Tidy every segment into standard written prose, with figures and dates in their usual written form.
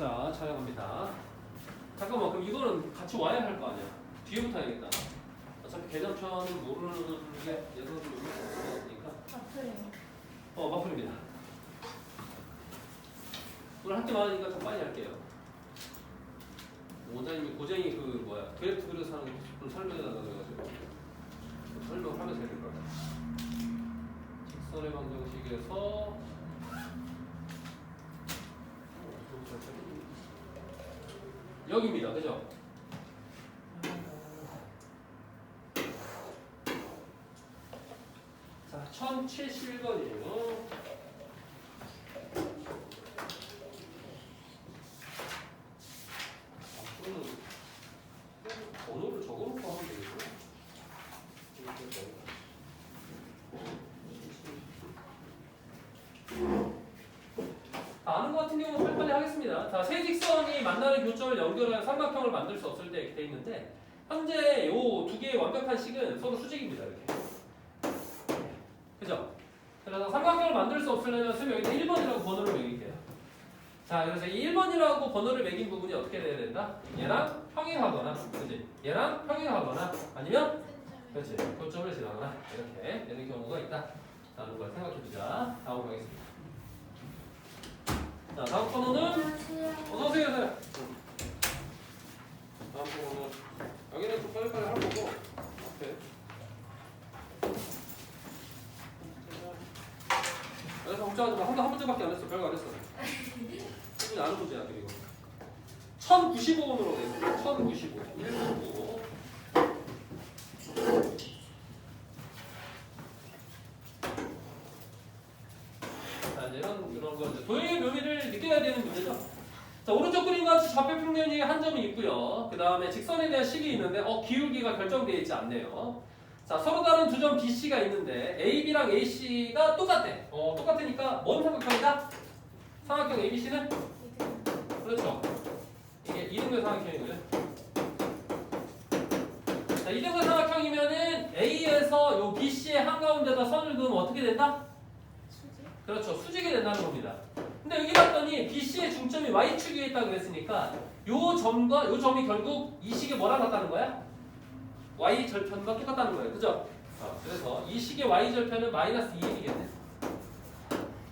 자, 촬영합니다. 잠깐만, 그럼 이거는 같이 와야 할 거 아니야? 뒤에부터 해야겠다. 어차피 개념표는 모르는 게 예선으로 없으니까. 마플이요. 마플입니다. 오늘 할 게 많으니까 좀 빨리 할게요. 원장님이 고쟁이 그 뭐야 그래프 그려서 하는 거 좀 설명해달라고 그래가지고 설명하면서 해야 될 거야. 직선의 방정식에서 여기입니다. 그죠? 자, 1070번이에요. 번호를 적어놓고 하면 되겠구나. 아는 것 같은 경우는 빨리빨리 하겠습니다. 자, 세 직선이 만나는 교점을 연결하여 삼각형을 만들 수 없을 때 이렇게 돼 있는데 현재 요 두 개의 완벽한 식은 서로 수직입니다. 이렇게. 그죠? 그래서 삼각형을 만들 수 없으려면 선생님 여기다 1번이라고 번호를 매길게요. 자, 그래서 이 1번이라고 번호를 매긴 부분이 어떻게 돼야 된다? 얘랑 평행하거나, 그치? 얘랑 평행하거나, 아니면, 그렇지? 교점을 지나거나, 이렇게 되는 경우가 있다라는 걸 생각해보자. 다음 가겠습니다. 자, 다음 번호는, 어서오세요, 다음 번호는, 여기는 좀 빨리빨리 할 거고, 앞에. 그래서 걱정하지 마. 한 문제밖에 안 했어. 별거 안 했어. 충분히 아는 문제야. 그리고 1095번으로 됩니다. 1095. 195. 자, 이런 거 이제 도형의 묘미를 느껴야 되는 문제죠. 자, 오른쪽 그림과 같이 좌표 평면이 한 점이 있고요. 그 다음에 직선에 대한 식이 있는데 기울기가 결정되어 있지 않네요. 자, 서로 다른 두 점 BC가 있는데 AB랑 AC가 똑같대. 똑같으니까 뭔 삼각형이다? 삼각형 ABC는? 그렇죠. 이게 이등변 삼각형이고요. 자, 이등변 삼각형이면은 A에서 요 BC의 한가운데다 선을 그으면 어떻게 된다? 수직? 그렇죠. 수직이 된다는 겁니다. 근데 여기 봤더니 BC의 중점이 Y축 위에 있다고 그랬으니까 요 점과 요 점이 결국 이 식이 뭐랑 같다는 거야? Y 절편과 똑같다는 거예요. 그죠? 그래서 이 식의 Y 절편은 마이너스 2이겠네.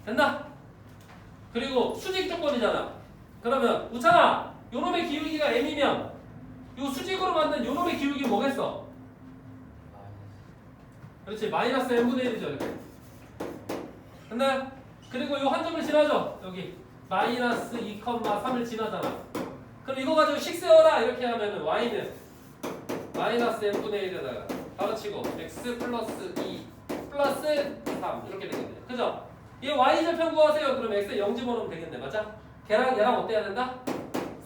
된다? 그리고 수직 조건이잖아. 그러면 우찬아, 요놈의 기울기가 M이면 요 수직으로 만든 요놈의 기울기 뭐겠어? 그렇지. 마이너스 M분의 1이죠. 이렇게. 근데 그리고 요 한 점을 지나죠. 여기 마이너스 2,3을 지나잖아. 그럼 이거 가지고 식 세워라 이렇게 하면은 Y는 마이너스 M분의 1에다가 가로치고 X 플러스 2 플러스 3 이렇게 되겠네요. 그죠? 얘 Y 절편 구하세요. 그럼 X에 0 집어넣으면 되겠네. 맞아? 걔랑 얘랑 어때야 된다?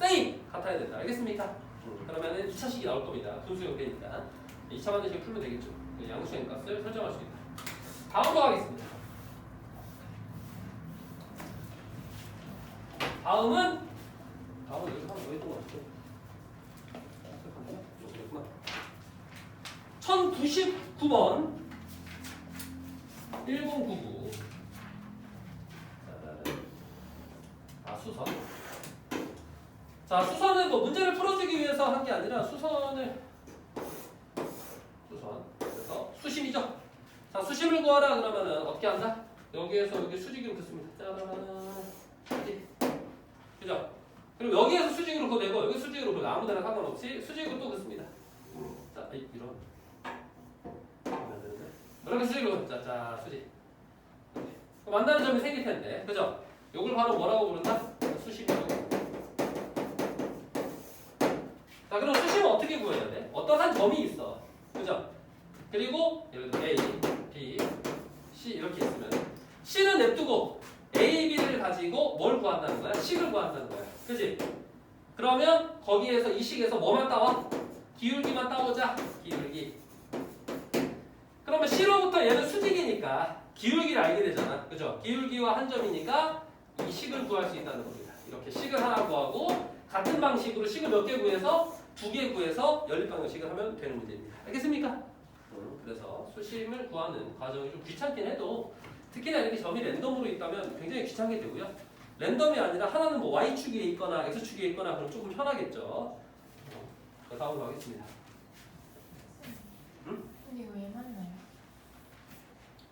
세임! 같아야 된다. 알겠습니까? 그러면은 2차식이 나올 겁니다. 분수형 되니까 2차 반대식 풀면 되겠죠. 양수의 값을 설정할 수 있다. 다음으로 가겠습니다. 다음은 여기 한번 더 있던 것 같죠? 1099번 1099 수선. 자, 수선은 뭐 문제를 풀어주기 위해서 한 게 아니라 수선 그래서 수심이죠. 자, 수심을 구하라 그러면은 어떻게 한다? 여기에서 여기 수직으로 긋습니다. 짜라란. 그죠? 그리고 여기에서 수직으로 긋내고 여기 수직으로 긋 아무 데나 상관없이 수직으로 또 긋습니다. 자, 이런. 이렇게 수직으로 자 수직. 만나는 점이 생길 텐데, 그죠? 요걸 바로 뭐라고 부른다? 수심이라고. 자, 그럼 수심은 어떻게 구해야 돼? 어떤 한 점이 있어, 그죠? 그리고 예를 들어 A, B, C 이렇게 있으면 C는 냅두고 A, B를 가지고 뭘 구한다는 거야? 식을 구한다는 거야, 그지? 그러면 거기에서 이 식에서 뭐만 따와? 기울기만 따오자. 기울기. 그러면 C로부터 얘는 수직이니까 기울기를 알게 되잖아. 그죠? 기울기와 한 점이니까 이 식을 구할 수 있다는 겁니다. 이렇게 식을 하나 구하고 같은 방식으로 식을 몇 개 구해서 2개 구해서 연립방정식을 하면 되는 문제입니다. 알겠습니까? 그래서 수심을 구하는 과정이 좀 귀찮긴 해도 특히나 이렇게 점이 랜덤으로 있다면 굉장히 귀찮게 되고요. 랜덤이 아니라 하나는 뭐 y축에 있거나 x축에 있거나 그럼 조금 편하겠죠. 다음으로 하겠습니다. 응? 근데 이거 왜 만나요?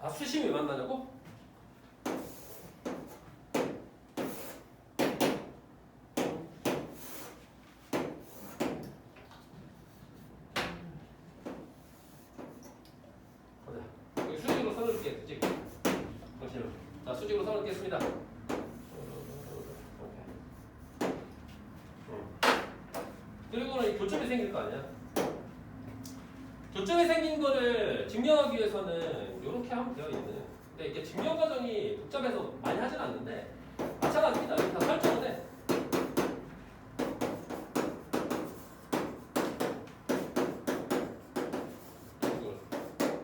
아 수심이 왜 만나냐고? 여기 수직으로 선을 긋게 수직. 잠시만요. 자 수직으로 선을 긋겠습니다. 그리고는 이 교점이 생길 거 아니야. 교점이 생긴 거를 증명하기 위해서는 이렇게 하면 되어 있는. 근데 이게 증명 과정이 복잡해서 많이 하진 않는데 마찬가지입니다. 여기 다 설정을 해.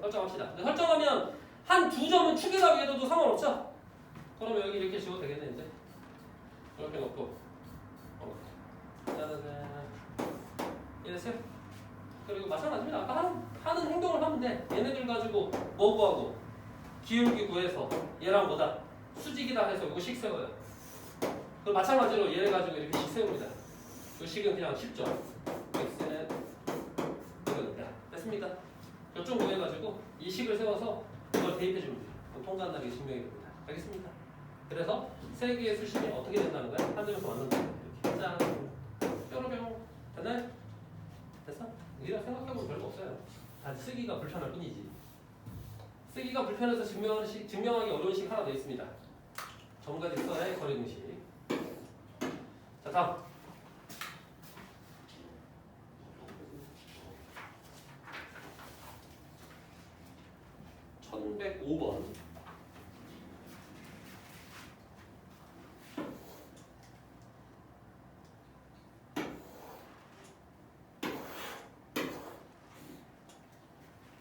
설정합시다. 근데 설정하면 한 두 점은 축이라 해도 상관없죠? 그러면 여기 이렇게 지워도 되겠네 이제. 이렇게 놓고. 짜자잔. 이해됐어요? 그리고 마찬가지입니다. 아까 하는 행동을 하면 돼. 얘네들 가지고 뭐 구하고 기울기 구해서 얘랑 뭐다? 수직이다 해서 이거 식 세워요. 그 마찬가지로 얘를 가지고 이렇게 식 세웁니다. 이 식은 그냥 쉽죠. x는 이거입니다. 됐습니까? 교점 구해가지고 이 식을 세워서 이걸 대입해 주면 돼요. 그럼 통과한다는 게 증명이 됩니다. 알겠습니까? 그래서 세 개의 수식이 어떻게 된다는 거야? 한 점에서 만든다. 이렇게 짠. 뾰로뿅. 됐나요? 됐어? 이라 생각해보면 별거 없어요. 단 쓰기가 불편할 뿐이지. 쓰기가 불편해서 증명하기 어려운 식 하나 더 있습니다. 전과 직선의 거리 공식. 자 다음. 1105번.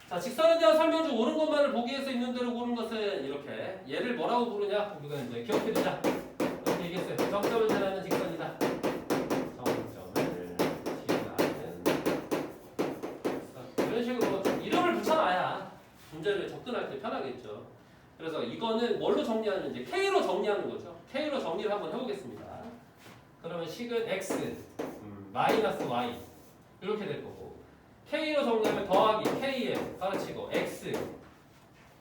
자, 직선에 대한 설명 중 옳은 것만을 보기 위해서 있는 대로 고른 것은 이렇게. 얘를 뭐라고 부르냐? 우리가 이제 기억해두자. 이렇게 얘기했어요. 정점을 지나는 직선이다. 정점을 지나는 직선. 이런 식으로 이름을 붙여놔야 문제를 접근할 때 편하겠죠. 그래서 이거는 뭘로 정리하는 이제 K로 정리하는 거죠. K로 정리를 한번 해보겠습니다. 그러면 식은 X 마이너스 Y 이렇게 될 거고. K로 정리하면 더하기 K에 가르치고 X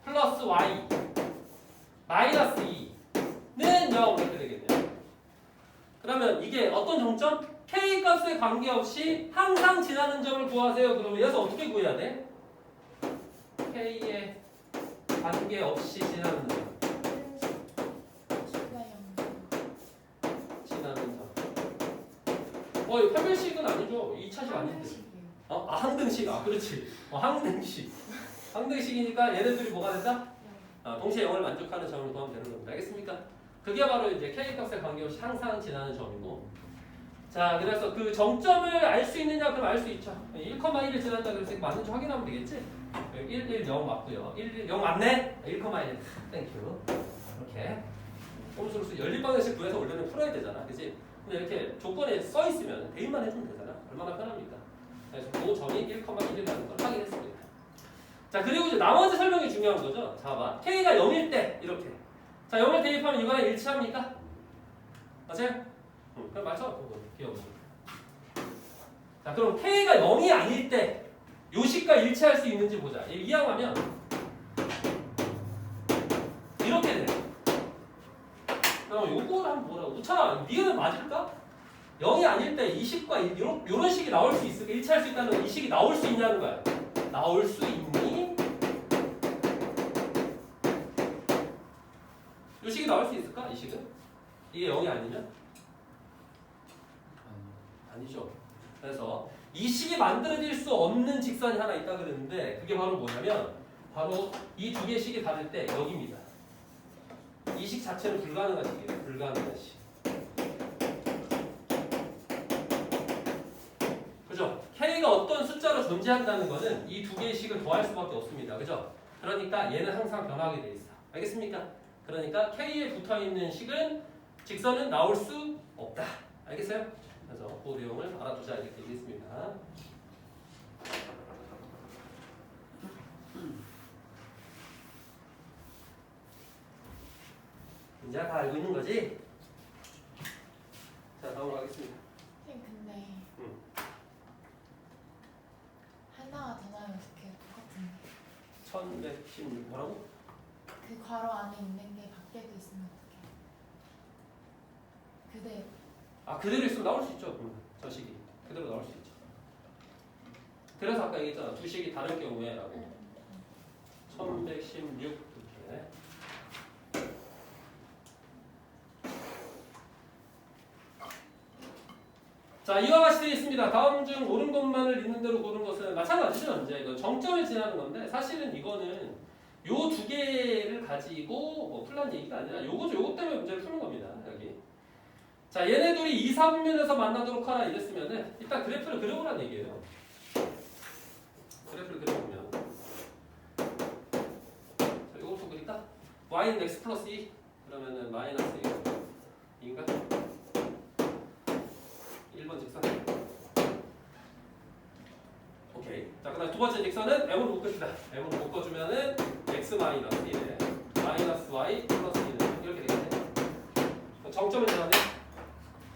플러스 Y 마이너스 2는 0 이렇게 되겠네요. 그러면 이게 어떤 정점? K 값에 관계없이 항상 지나는 점을 구하세요. 그러면 여기서 어떻게 구해야 돼? K에 관계없이 지나는 점. 지나는 점. 이거 편별식은 아니죠. 2차식 아닌데. 항등식. 그렇지. 항등식. 항등식이니까 얘네들이 뭐가 된다? 동시에 0을 만족하는 점을 구하면 되는 겁니다. 알겠습니까? 그게 바로 이제 K 값에 관계없이 항상 지나는 점이고. 자, 그래서 그 정점을 알 수 있느냐? 그럼 알 수 있죠. 1,1을 지난다 그래서 맞는지 확인하면 되겠지? 1, 1, 0 맞고요. 1, 1, 0 맞네? 1,1. 땡큐. 이렇게. 꼼수로서 연립방정식 구해서 원래는 풀어야 되잖아. 그치? 근데 이렇게 조건에 써 있으면 대입만 해주면 되잖아. 얼마나 편합니까? 그래서 그 점이 1,1이라는 걸 확인했습니다. 자, 그리고 이제 나머지 설명이 중요한 거죠. 자, 봐. K가 0일 때 이렇게. 자, 0을 대입하면 이거랑 일치합니까? 맞아요? 그럼 맞죠? 기억은. 자, 그럼 K가 0이 아닐 때 요 식과 일치할 수 있는지 보자. 이항하면 이렇게 돼. 그럼 요거를 한번 보라고. 우찬아, 니은 맞을까? 0이 아닐 때 이 식과 요런 식이 나올 수 있을까? 일치할 수 있다는 건 이 식이 나올 수 있냐는 거야. 나올 수 있니? 요 식이 나올 수 있을까? 이 식은? 이게 0이 아니면? 아니죠. 그래서 이 식이 만들어질 수 없는 직선이 하나 있다 그랬는데 그게 바로 뭐냐면 바로 이 두 개의 식이 다를 때 여기입니다. 이 식 자체는 불가능한 식이에요. 불가능한 식. 그죠? K가 어떤 숫자로 존재한다는 것은 이 두 개의 식을 더할 수밖에 없습니다. 그죠? 그러니까 얘는 항상 변하게 돼 있어. 알겠습니까? 그러니까 K에 붙어있는 식은 직선은 나올 수 없다. 알겠어요? 그래서 그 내용을 알아두자 이렇게 얘기했습니다. 이제 다 알고 있는 거지? 됐습니다. 근데 응. 하나가 더 나면 어떻게 똑같은데 1116 뭐라고? 그 괄호 안에 있는 게 밖에도 있으면 어떡해 그대로 아 그대로 있으면 나올 수 있죠. 저 식이 그대로 나올 수 있죠. 그래서 아까 얘기했잖아. 두 식이 다른 경우에라고. 1116 이렇게. 자 이와 같이 되어 있습니다. 다음 중 옳은 것만을 있는 대로 고른 것은 마찬가지죠. 이제 이거 정점을 지나는 건데 사실은 이거는 요 두 개를 가지고 뭐 풀란 얘기가 아니라 요거 때문에 문제를 푸는 겁니다. 여기. 자 얘네 둘이 2, 3면에서 만나도록 하라 이랬으면은 일단 그래프를 그려보라는 얘기예요. 그래프를 그려보면 자 요것도 그릴까? y는 x 플러스 2 그러면은 마이너스 2인가? 1번 직선. 오케이. 자, 그 다음 두 번째 직선은 m으로 묶읍시다. m으로 묶어주면은 x 마이너스 1에 마이너스 y 플러스 2는 이렇게 되겠네. 정점을 정하네.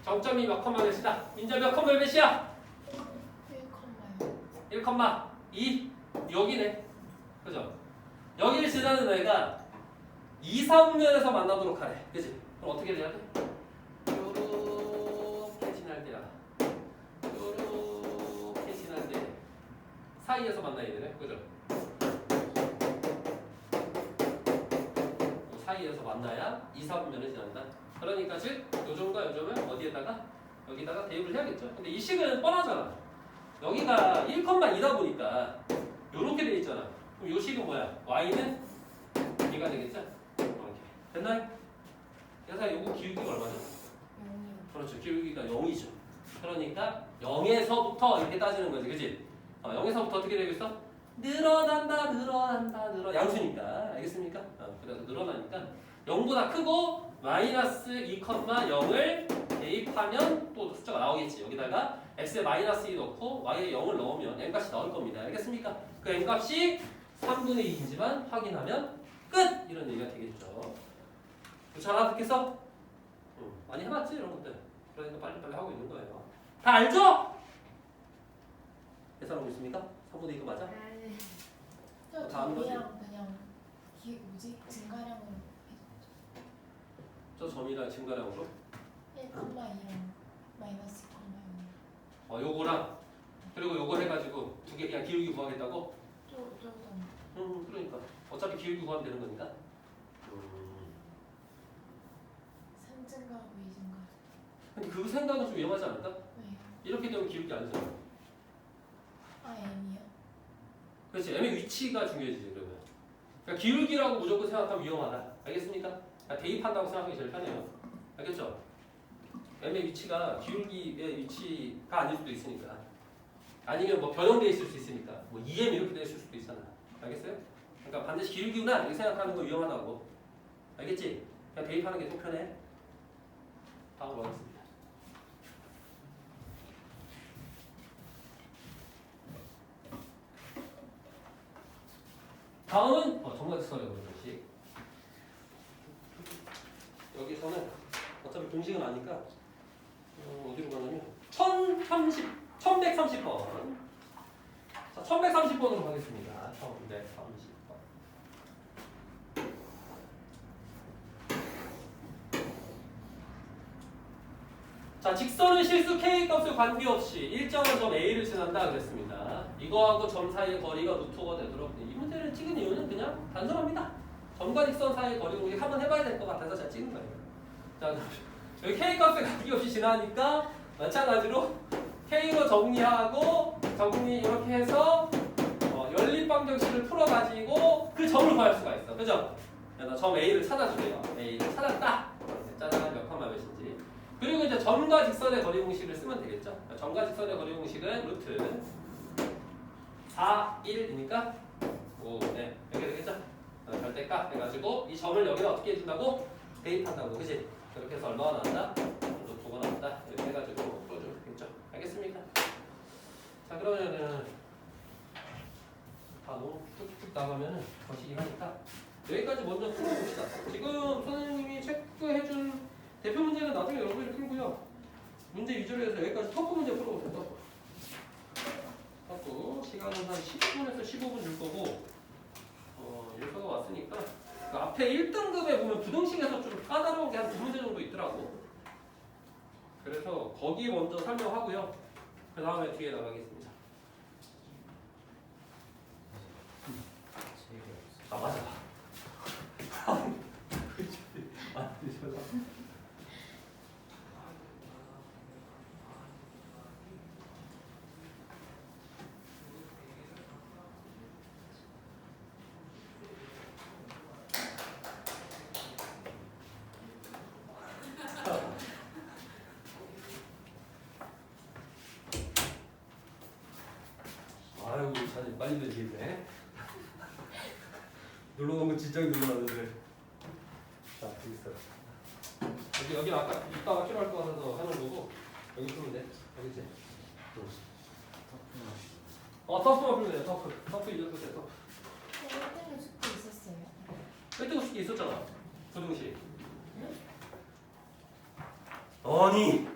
정점이 몇 컴마 몇이다? 민자 몇 컴마 몇이야? 1컴마요 1,2 여기네. 그죠? 여기를 지나는 애가 2, 3면에서 만나도록 하래. 그지? 그럼 어떻게 돼야 돼? 요렇게 지날 때야. 요렇게 지날 때 사이에서 만나야 되네. 그죠? 사이에서 만나야 2, 3면을 지난다. 그러니까 즉 요점과 요점을 어디에다가? 여기다가 대입을 해야겠죠. 근데 이 식은 뻔하잖아. 여기가 1,2다 보니까 요렇게 돼 있잖아. 그럼 요 식은 뭐야? y는 2가 되겠죠? 이렇게. 됐나요? 그래서 요거 기울기가 얼마죠? 0이요 그렇죠. 기울기가 0이죠. 그러니까 0에서부터 이렇게 따지는 거지. 그치? 0에서부터 어떻게 되겠어? 늘어난다. 양수니까. 알겠습니까? 그래서 늘어나니까 0보다 크고 마이너스 2,0을 대입하면 또 숫자가 나오겠지. 여기다가 x에 마이너스 2 넣고 y에 0을 넣으면 n값이 나올 겁니다. 알겠습니까? 그 n값이 3분의 2인지만 확인하면 끝! 이런 얘기가 되겠죠. 잘 알아듣겠어? 많이 해봤지 이런 것들. 그러니까 빨리빨리 하고 있는 거예요. 다 알죠? 계산하고 있습니까? 3분의 2가 맞아? 저 다음 거지? 점이랑 그냥 증가량으로 저 점이랑 증가량으로 1,2랑 마이너스 2,0 요거랑 그리고 요거 해가지고 두 개 그냥 기울기 구하겠다고? 조금 그러니까 어차피 기울기 구하면 되는 거니까 3증가하고 2증가 근데 그 생각은 좀 위험하지 않을까? 왜요? 이렇게 되면 기울기 아니잖아. M이요? 그렇지. M의 위치가 중요해지지 그러면. 그러니까 기울기라고 무조건 생각하면 위험하다. 알겠습니까? 그러니까 대입한다고 생각하기 제일 편해요. 알겠죠? M의 위치가 기울기의 위치가 아닐 수도 있으니까. 아니면 뭐 변형되어 있을 수 있으니까. 뭐 2M 이렇게 되어 있을 수도 있잖아. 알겠어요? 그러니까 반드시 기울기구나 이렇게 생각하는 거 위험하다고. 알겠지? 그냥 대입하는 게 좀 편해. 다음으로 하겠습니다. 다음은 정각지선의 거리공식. 여기서는 어차피 공식은 아니까 어디로 가냐면 1130번. 자, 1130번으로 가겠습니다. 1130번. 자, 직선은 실수 K값에 관계없이 일정한 점 A를 지난다 그랬습니다. 이거하고 점 사이의 거리가 루트가 되도록 이 문제를 찍은 이유는 그냥 단순합니다. 점과 직선 사이의 거리 공식 한번 해봐야 될 것 같아서 제가 찍은 거예요. 자, 여기 K값에 관계없이 지나니까 마찬가지로 K로 정리하고 정리 이렇게 해서 연립방정식을 풀어가지고 그 점을 구할 수가 있어. 그죠? 그래서 점 A를 찾아주세요. A를 찾았다. 짜잔 몇 컴마 몇인지. 그리고 이제 점과 직선의 거리 공식을 쓰면 되겠죠. 점과 직선의 거리 공식은 루트 4, 1이니까 5, 네. 이렇게 되겠죠? 절대값 해가지고 이 점을 여기다 어떻게 해준다고? 대입한다고. 그치? 그렇게 해서 얼마가 나왔다? 루트가 나왔다. 이렇게 해가지고 풀어주면 되겠죠? 알겠습니까? 자, 그러면은 너무 툭툭 나가면은 거시기 하니까 여기까지 먼저 풀어봅시다. 지금 선생님이 체크해준 대표 문제는 나중에 여러분이 풀고요. 문제 위주로 해서 여기까지 터프 문제 풀어보세요. 터프. 터프 시간은 한 10분에서 15분 줄 거고 일서가 왔으니까 그 앞에 1등급에 보면 부등식에서 좀 까다로운 게 한 2문제 정도 있더라고. 그래서 거기 먼저 설명하고요. 그 다음에 뒤에 나가겠습니다. 아 맞아. 아유 사실 빨리 되시겠네. 눌러놓으면 진짜 눌러놨는데. 자 여기 있어요. 여기 아까 이따가 필요할 것 같아서 하는 거고 여기 풀면 돼. 여기 있지. 터프만 풀면 돼. 터프 이제 풀세요. 터프. 1등급 숙제 있었어요? 1등급 숙제 있었잖아. 부등식. 아니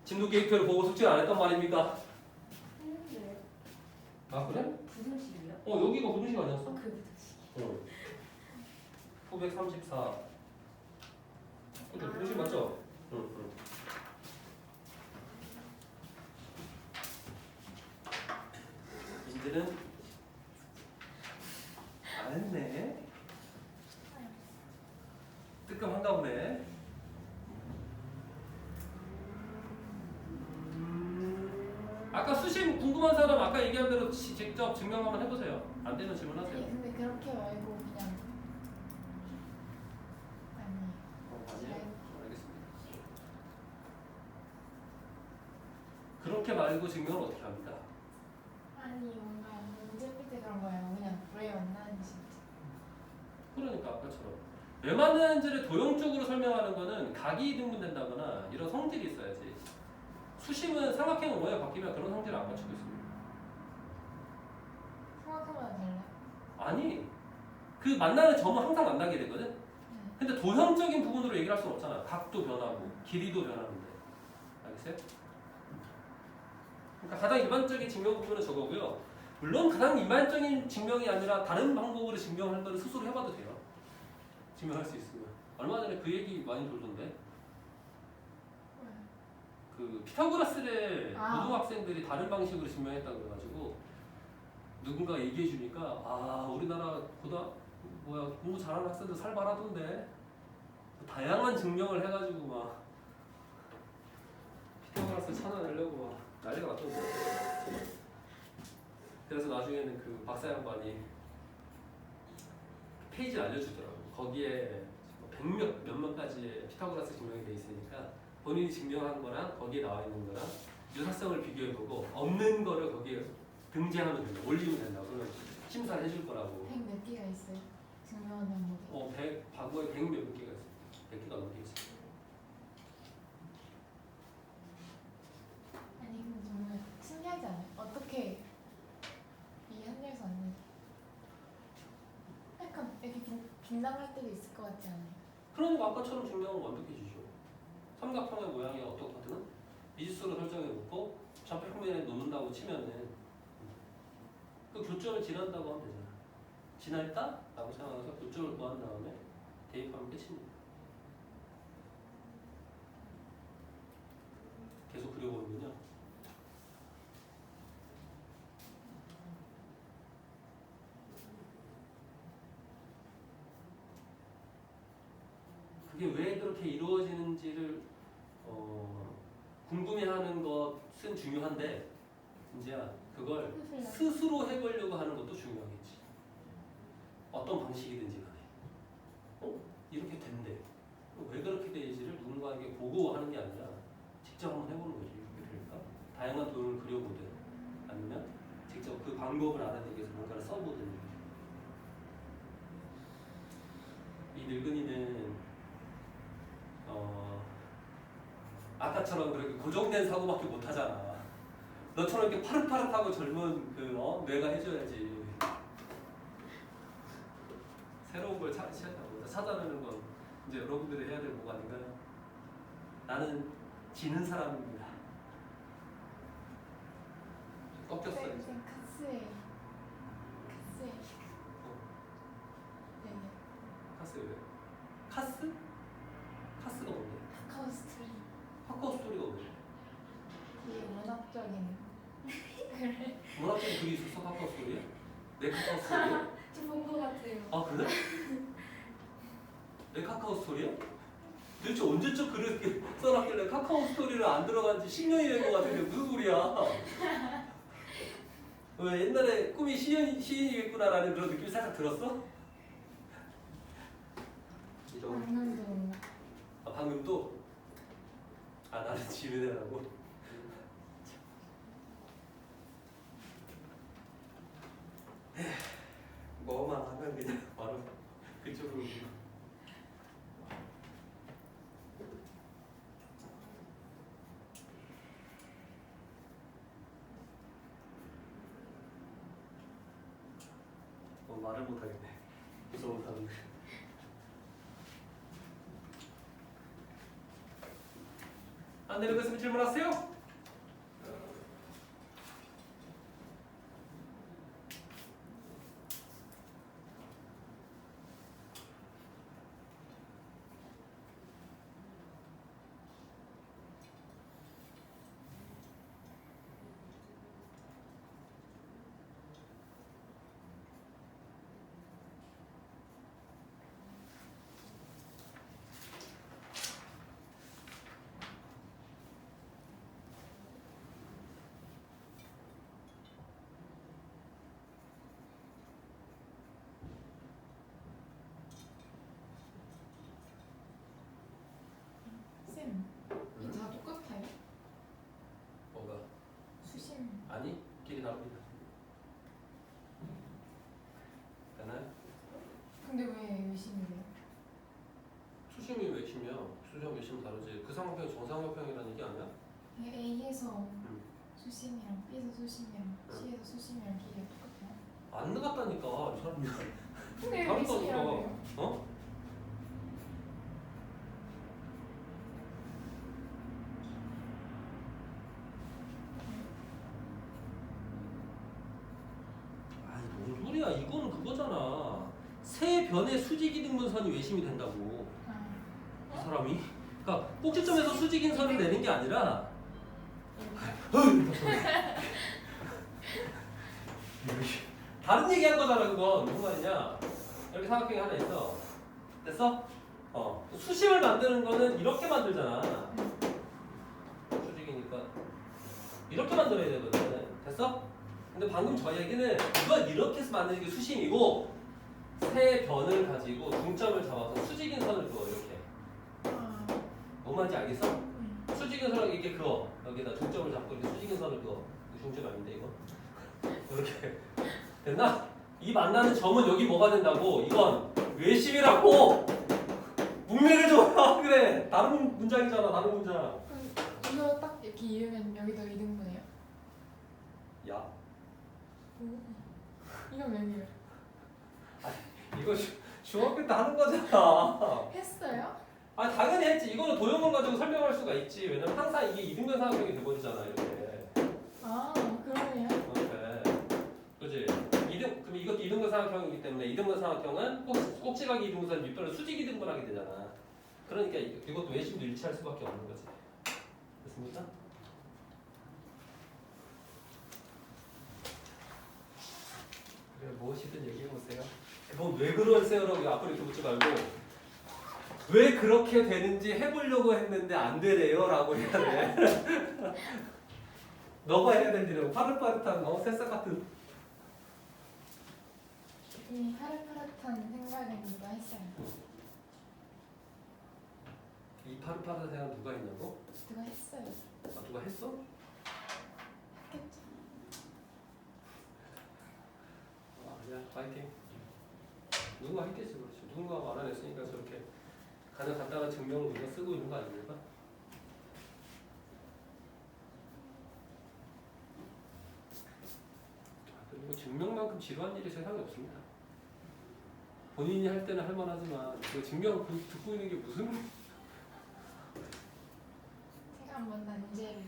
진도 계획표를 보고 숙제 안 했단 말입니까? 했는데요. 아 그래? 부등식이요? 여기가 부등식 아니었어? 그 부등식. 934. 그죠? 부등식 맞죠? 응. 이제는 안 했네. 뜨끔한가 보네. 아까 수심 궁금한 사람 아까 얘기한 대로 직접 증명 한번 해보세요. 안 되면 아니 질문하세요. 근데 그렇게 말고 그냥 아니 아니요. 알겠습니다. 그렇게 말고 증명을 어떻게 합니까? 아니 뭔가 문제 풀 때 그런 거예요. 그냥 왜 만나는지. 그러니까 아까처럼 왜 만나는지를 도형적으로 설명하는 거는 각이 등분된다거나 이런 성질이 있어야지. 수심은 삼각형은 원에 바뀌면 그런 성질을 안 갖추고 있습니다. 생각해봐도 달라요? 아니 그 만나는 점은 항상 만나게 되거든. 근데 도형적인 부분으로 얘기를 할 수는 없잖아. 각도 변하고 길이도 변하는데. 알겠어요? 그러니까 가장 일반적인 증명 부분은 저거고요. 물론 가장 일반적인 증명이 아니라 다른 방법으로 증명할 거를 스스로 해봐도 돼요. 증명할 수 있으면. 얼마 전에 그 얘기 많이 돌던데. 그 피타고라스를 고등학생들이 다른 방식으로 증명했다고 그래가지고 누군가 얘기해 주니까 우리나라 공부 잘하는 학생들 살벌하던데 다양한 증명을 해가지고 막 피타고라스 찾아내려고 막 난리가 났던데. 그래서 나중에는 그 박사 양반이 페이지를 알려주더라고. 거기에 몇몇 가지의 피타고라스 증명이 돼 있으니까 본인이 증명한 거랑 거기에 나와 있는 거랑 유사성을 비교해보고 없는 거를 거기에 등재하면 된다. 올리면 된다. 그러면 심사를 해줄 거라고. 100 몇 개가 있어요? 증명하는 방법이? 과거에 100 몇 개가 있어. 100개가 넘게 있어. 아니 근데 정말 신기하지 않아요? 어떻게 이 한계에서 안 돼? 약간 이렇게 빈당할 때도 있을 것 같지 않아요? 그러니까 아까처럼 증명은 완벽해지죠. 삼각형의 모양이 어떻거든? 미지수로 설정해놓고 좌표평면에 놓는다고 치면은 그 교점을 지난다고 하면 되잖아. 지날까? 라고 생각해서 교점을 구한 다음에 대입하면 끝입니다. 계속 그려보는군요. 그게 왜 그렇게 이루어지는지를 궁금해하는 것은 중요한데 이제야 그걸 스스로 해보려고 하는 것도 중요하겠지. 어떤 방식이든지 간에 이렇게 된대. 왜 그렇게 되지를 누군가에게 보고하는 게 아니라 직접 한번 해보는 거지. 그러니까 다양한 도형을 그려보든 아니면 직접 그 방법을 알아내기 위해서 뭔가를 써보든. 이 늙은이는 아까처럼 그렇게 고정된 사고밖에 못 하잖아. 너처럼 이렇게 파릇파릇하고 젊은 뇌가 해줘야지. 새로운 걸 찾아내는 건 이제 여러분들이 해야 될 뭐가 아닌가요? 나는 지는 사람입니다. 꺾였어 이제. 쌤 카스예요. 카스예요. 네. 카스 왜? 카스? 카스가 뭔데? 카카오 스토리. 카카오 스토리가 뭔데? 그게 문학적인. 문학적인 글이 있었어 카카오 스토리에? 내 카카오 스토리에? 저본거 같아요. 아 그래? 내 카카오 스토리야? 도대체 언제적 글을 이렇게 써놨길래 카카오 스토리를 안 들어간 지 10년이 된 것 같은데 무슨 소리야? 왜 옛날에 꿈이 시인이겠구나라는 그런 느낌이 살짝 들었어? 이런. 방금도 아 방금도? 아 나는 지은애라고? 뭐만 하면 그냥 바로 그쪽으로. 말을 못하겠네. 무서운 사람들. 안 되는 거 있으면 질문하세요. 쌤, 이거 다 똑같아요? 뭐가? 수심. 아니 길이 다릅니다. 되나요? 근데 왜 의심이래요? 수심이 외심이야. 수심 외심 다르지. 그 상황평이 정상평이라는 얘기 아니야? A에서 응. 수심이랑 B에서 수심이랑 C에서 수심이랑 길이가 똑같아요? 안 나갔다니까 이 사람이. 근데 왜 다른 거 의심이라고 없어. 해요? 어? 아니 뭔 소리야? 이거는 그거잖아. 세 변의 수직이등분선이 외심이 된다고. 이 사람이. 그러니까 꼭지점에서 수직인선을 내는 게 아니라. 다른 얘기한 거잖아 그건. 무슨 말이냐? 여기 삼각형이 하나 있어. 됐어? 수심을 만드는 거는 이렇게 만들잖아. 수직이니까 이렇게 만들어야 되거든. 됐어? 근데 방금 저 얘기는 이걸 이렇게 해서 만드는 게 수심이고 세 변을 가지고 중점을 잡아서 수직인선을 그어 이렇게. 뭔 말인지 알겠어? 수직인선을 이렇게 그어. 여기다 중점을 잡고 이렇게 수직인선을 그어. 이거 중점 아닌데 이거? 이렇게 됐나? 이 만나는 점은 여기 뭐가 된다고? 이건 외심이라고. 문맥을 좀 그래. 다른 문장이잖아. 다른 문장. 그럼 이거 딱 이렇게 이으면 여기도 2등분이에요? 야, 이건 왜 이래요? 이거 중학교 때 하는 거잖아. 했어요? 아 당연히 했지. 이거는 도형을 가지고 설명할 수가 있지. 왜냐면 항상 이게 이등변 삼각형이 돼버리잖아 이렇게. 아 그러네요. 그래. 그지? 그럼 이것도 이등변 삼각형이기 때문에 이등변 삼각형은 꼭지각이 이등분선 밑변을 수직 이등분하게 되잖아. 그러니까 이것도 외심도 일치할 수밖에 없는 거지. 됐습니까? 그래 무엇이든 얘기해보세요. 그건 왜 그러세요라고 앞으로 이렇게 묻지 말고 왜 그렇게 되는지 해보려고 했는데 안 되래요 라고 해야 돼. 너가 해야 될 일은 파릇파릇한 새싹 같은. 이 파릇파릇한 생각은 누가 했어요? 이 파릇파릇한 생각 누가 했냐고? 누가 했어요? 아 누가 했어? 했겠죠. 아 그냥 파이팅. 누가 했겠지 그렇지. 누군가가 알아냈으니까 저렇게 가장 간단한 증명을 우리가 쓰고 있는 거 아닙니까? 그리고 증명만큼 지루한 일이 세상에 없습니다. 본인이 할 때는 할만하지만 그 증명 듣고 있는 게 무슨 한번 난제를.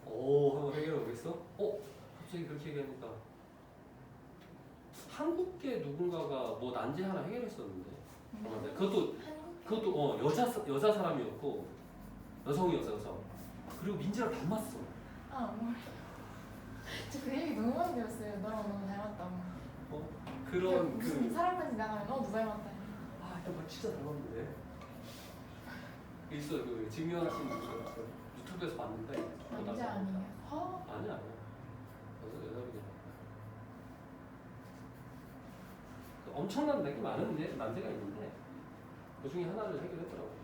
오, 한번 해결해 보겠어? 갑자기 그렇게 얘기하니까 한국계 누군가가 뭐 난제 하나 해결했었는데. 네, 그것도 여자 사람이었고 여성이었어 여성. 그리고 민지랑 닮았어. 뭘. 저그 얘기 너무 많이 들었어요. 너랑 너무 닮았다고. 그런 무슨 사람만 지나가면 누가 닮았다. 뭐 진짜 닮았는데. 있어 그 증명하신 그 유튜브에서 봤는데. 남자 아니에요? 아니야. 여자분이. 엄청난 내게 많은 난제가 있는데 그 중에 하나를 해결했더라고.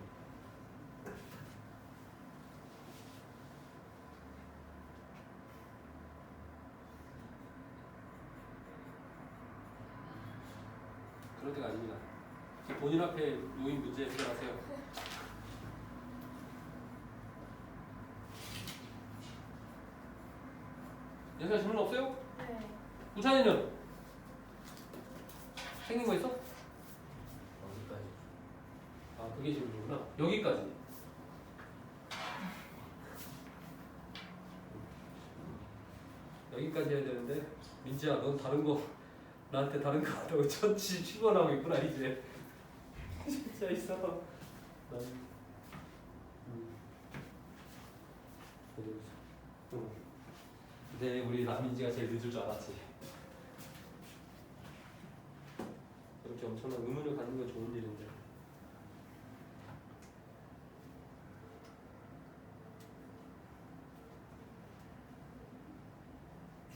그럴 때가 아닙니다. 본인 앞에 놓인 문제 해결하세요. 여기가 질문 없어요? 네. 우찬이는? 생긴 거 있어? 어디까지? 그게 질문이구나. 여기까지. 여기까지 해야 되는데 민지야 넌 다른 거 나한테 다른 거 하다고 천지 피곤하고 있구나 이제. 진짜 있어. 근데 우리 남민지가 제일 늦을 줄 알았지. 이렇게 엄청난 의문을 갖는 건 좋은 일인데.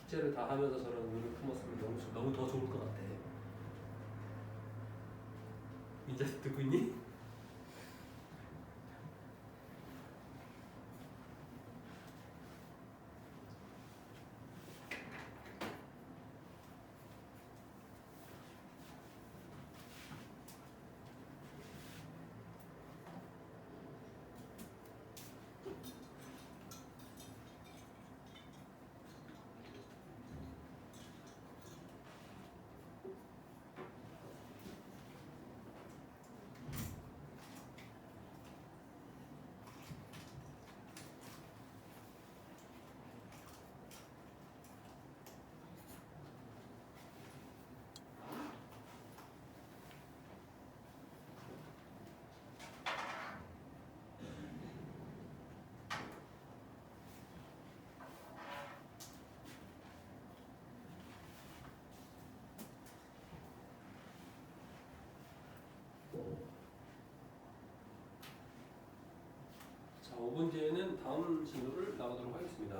숙제를 다 하면서 저런 의문을 품었으면 너무 더 좋을 것 같아. 민지야 듣고 있니? 자, 5분 뒤에는 다음 진도를 나가도록 하겠습니다.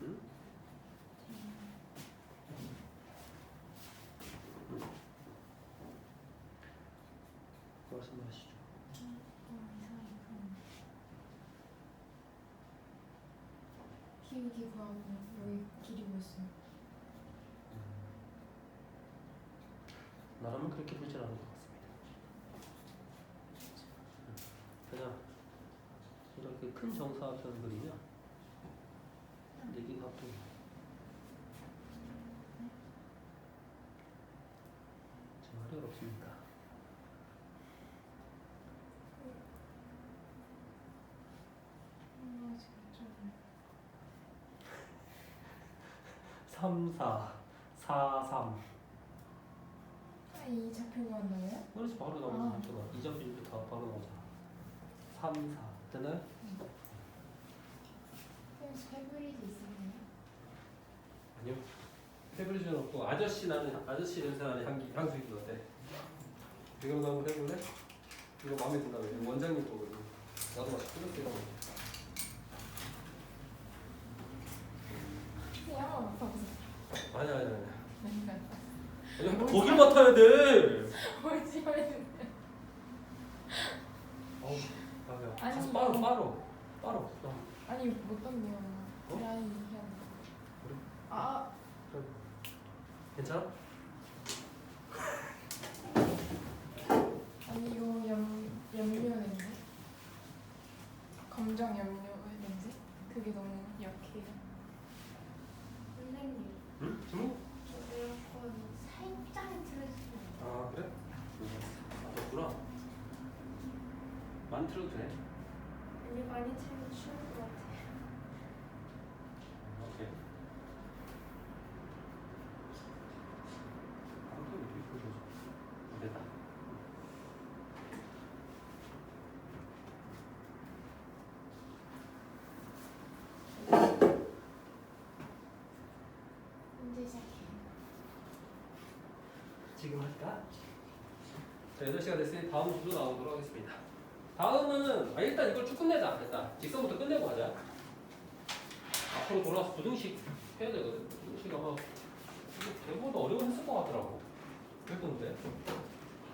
응? 말씀하시죠. 기울기 구하고 여기 길이 보였어요. 나라면 그렇게 되질 않을 것 같습니다. 그냥 이렇게 큰 정사각형 그리면 내긴 합동이 정말 어렵습니다. 지금 3, 4, 4, 3 이 좌표가 나와요? 그래서 바로 나오는 거잖아. 2점 비율도 다 바로 나오잖아. 3, 4 되나요? 그래서 페브리즈 있었나요? 아니요. 페브리즈는 없고 아저씨 나는 아저씨 냄새 나는 향수기 어때? 이거 한번 해볼래? 이거 마음에 든다며. 이거 원장님 거거든. 나도 맛이 끊었어요. 양은 없어서. 아니야. 아닌가요? 아니 거길 맡아야 돼. 뭘지 모르겠는데. 어우, 맞아. 아니. 가서 빠로. 아니 못 던데요. 드라이 해야 돼. 그래? 아 괜찮아? 아니 이거 염료 냄새? 검정 염료 냄새? 그게 너무 약해요. 선생님, 응? 주무? 저 에어컨 살짝 틀어주세요. 아 그래? 맞았구나. 많이 틀어도 돼. 아니, 많이 틀면 추울 것 같아요. 오케이. 됐다. 언제 시작해요? 지금 할까? 자, 8시가 됐으니 다음 주로 나오도록 하겠습니다. 다음은 일단 이걸 쭉 끝내자. 일단 직선부터 끝내고 하자. 앞으로 돌아와서 부등식 해야 되거든. 부등식 아마 대부분 어려웠을 것 같더라고. 그랬던데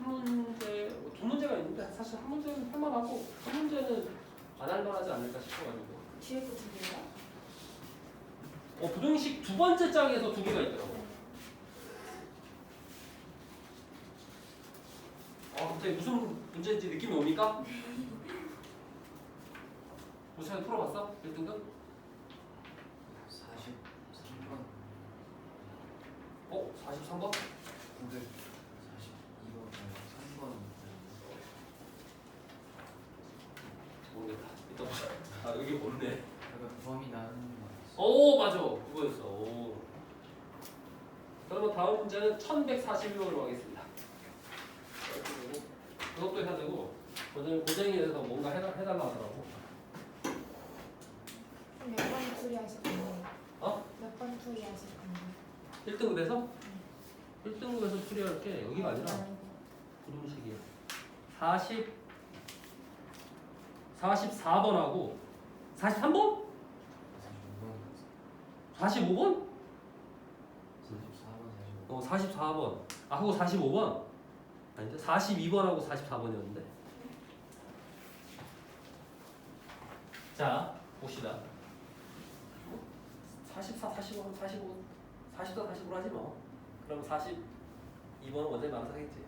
한 문제, 두 문제가 있는데 사실 한 문제는 할만하고 한 문제는 안 할만하지 않을까 싶어가지고. 뒤에 거 두 개요? 부등식 두 번째 장에서 두 개가 있더라고. 갑자기 무슨 문제인지 느낌이 옵니까? 무시하게 풀어봤어? 1등급? 43번. 43번? 근데 42번, 3번. 모르겠다. 이따 보자. 여기 없네. 약간 범위 나는 거 같았어. 오, 맞아. 그거였어. 오. 그러면 다음 문제는 1141번으로 하겠습니다. 그것도 해야 되고, 고쟁이에 대해서 뭔가 해달라 하더라고. 몇 번 풀이하실 건데? 어? 몇 번 풀이하실 건데? 1등급에서? 1등급에서 풀이할 게 여기가 아니라 부등식이에요. 44번하고 43번? 45번. 45번? 44번, 45번. 44번. 하고 45번? 아닌데? 42번하고 44번이었는데. 자, 봅시다. 44, 45, 44, 45로 하지 뭐. 그럼 42번은 원장님 알아서 하겠지.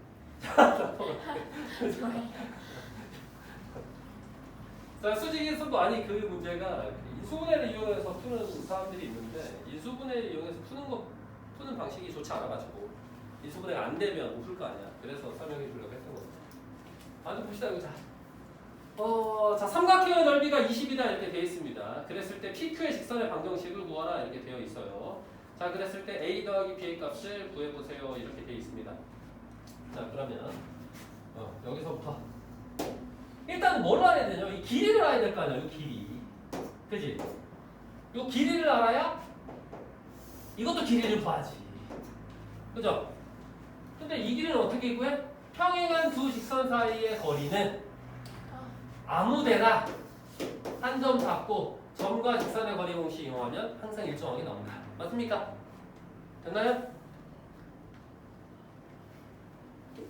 자, 수직인수도 아니 그 문제가 인수분해를 이용해서 푸는 사람들이 있는데 인수분해를 이용해서 푸는 방식이 좋지 않아가지고 인수분해가 안 되면 못 풀 거 아니야. 그래서 설명해 주려고 했던 거죠. 아주 봅시다 이거 자. 자 삼각형의 넓이가 20이다 이렇게 되어 있습니다. 그랬을 때 PQ의 직선의 방정식을 구하라 이렇게 되어 있어요. 자 그랬을 때 A 더하기 B의 값을 구해보세요 이렇게 되어 있습니다. 자 그러면 여기서부터 일단 뭘 알아야 되냐? 이 길이를 알아야 될 거 아니야? 이 길이. 그지? 이 길이를 알아야 이것도 길이를 구하지. 그죠? 근데 이 길이는 어떻게 구해? 평행한 두 직선 사이의 거리는 아무데나 한 점 잡고 점과 직선의 거리 공식 이용하면 항상 일정하게 나온다. 맞습니까? 됐나요?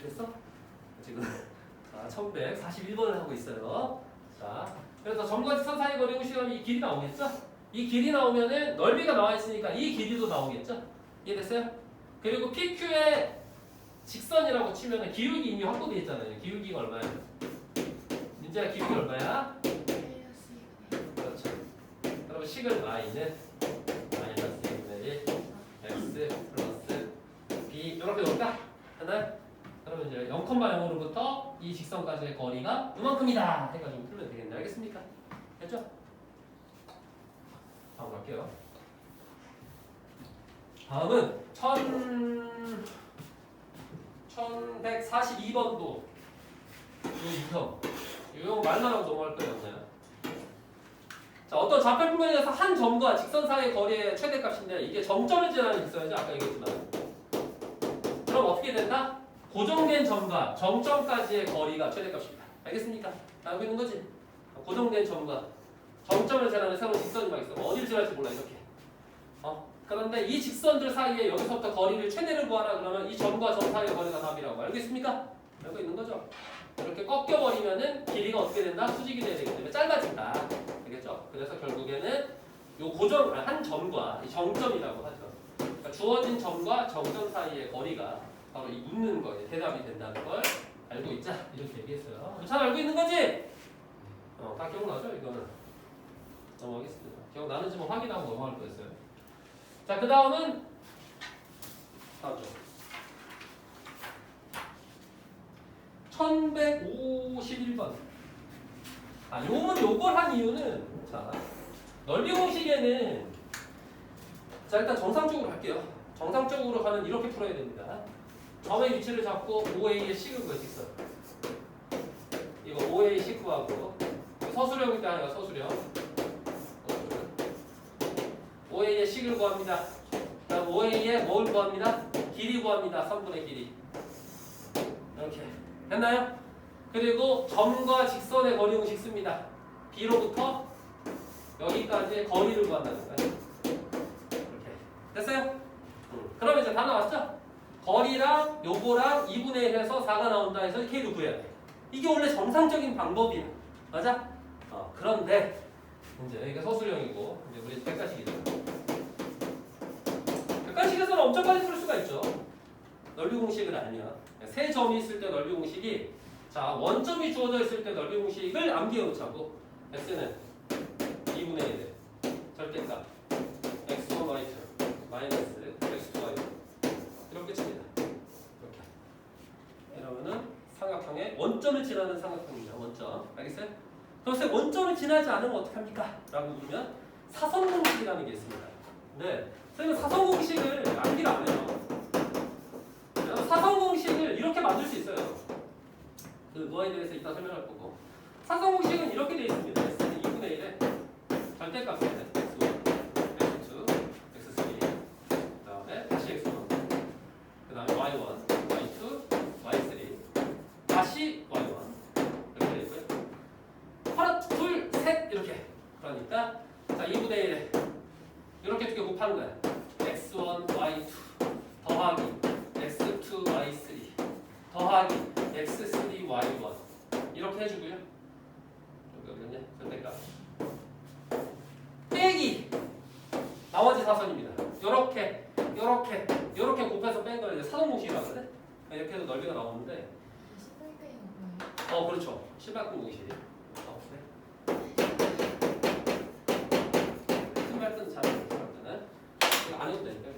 됐어? 지금 1141번을 하고 있어요. 자, 그래서 점과 직선 사이 거리 공식하면 이 길이 나오겠죠? 이 길이 나오면은 넓이가 나와 있으니까 이 길이도 나오겠죠? 이해됐어요? 그리고 PQ의 직선이라고 치면은 기울기 이미 확보되어 있잖아요. 기울기가 얼마야? 민재야 기울기 얼마야? 그렇죠. 그러면 식을 y는 마이너스 2분의 1 x 플러스 b 이렇게 놓을까? 하나? 그러면 이제 0,0으로부터 이 직선까지의 거리가 이만큼이다 해가지고 풀면 되겠네. 알겠습니까? 됐죠? 다음 갈게요. 다음은 1142번도 요 유형. 이거 말만 하고 넘어갈 거예요. 없나요? 자, 어떤 좌표표면에서 한 점과 직선 사이의 거리의 최대값인데 이게 정점을 지나는 직선이죠. 아까 얘기했지만. 그럼 어떻게 된다? 고정된 점과 정점까지의 거리가 최대값입니다. 알겠습니까? 알고 있는 거지? 고정된 점과 정점을 지나는 새로운 직선이 막 있어. 어디를 지날지 몰라 이렇게. 그런데 이 직선들 사이에 여기서부터 거리를 최대를 구하라 그러면 이 점과 점 사이의 거리가 답이라고. 알겠습니까? 알고 있는 거죠? 이렇게 꺾여버리면은 길이가 어떻게 된다? 수직이 돼야 되기 때문에 짧아진다. 되겠죠? 그래서 결국에는 요 고정, 한 점과 이 정점이라고 하죠. 그러니까 주어진 점과 정점 사이의 거리가 바로 이 묻는 거에 대답이 된다는 걸 알고 있자. 이렇게 얘기했어요. 잘 알고 있는 거지? 다 기억나죠? 이거는. 넘어가겠습니다. 기억나는지 확인하고 넘어갈 거였어요. 자, 그 다음은 다음죠. 1151번. 요걸 한 이유는, 자, 넓이 공식에는, 자, 일단 정상적으로 할게요. 정상적으로 가면 이렇게 풀어야 됩니다. 점의 위치를 잡고 OA의 식을 구할 수 있어요. 이거 OA 식 구하고, 서술형일 때 하니까 서술형. OA의 식을 구합니다. 다음 OA의 뭘 구합니다? 길이 구합니다. 3분의 길이. 이렇게. 됐나요? 그리고 점과 직선의 거리 공식 씁니다. B로부터 여기까지의 거리를 구한다는 거예요. 이렇게. 됐어요? 그러면 이제 다 나왔죠? 거리랑 요거랑 2분의 1 해서 4가 나온다 해서 K를 구해야 돼. 이게 원래 정상적인 방법이야. 맞아? 그런데 이제 이게 서술형이고 이제 우리 백가식이죠. 백가식에서는 엄청 빨리 풀 수가 있죠. 넓이 공식을 알면 세 점이 있을 때 넓이 공식이 자 원점이 주어져 있을 때 넓이 공식을 암기해 놓자고 x는 2분의 1 절대값 x1 y2 마이너스 x2 y2 이렇게 칩니다. 이렇게 이러면은 삼각형의 원점을 지나는 삼각형입니다. 원점 알겠어요? 그래서 원점을 지나지 않으면 어떡합니까? 라고 물으면 사선공식이라는 게 있습니다. 네, 선생님은 사선공식을 암기를 안 해요. 사선공식을 이렇게 만들 수 있어요. 그거에 대해서 이따 설명할 거고. 사선공식은 이렇게 되어 있습니다. X는 2분의 1의 절대값이에요. X1, X2, X3 그 다음에 다시 X1 그 다음에 Y1, Y2, Y3 다시 Y1 이렇게 되어 있고요. 하나, 둘, 셋 이렇게. 그러니까 자 2분의 1에 이렇게 두 개 곱하는 거야. X1, Y2 더하기 X2, Y3 더하기 X3, Y1 이렇게 해주고요. 여기 어디냐? 절대값 빼기 나머지 사선입니다. 요렇게 곱해서 뺀 걸 이제 사선공식이라고 하거든. 이렇게 해서 넓이가 나오는데 그렇죠. 실발권 공식. 신발끈 잘 모르는 안 해도 되니까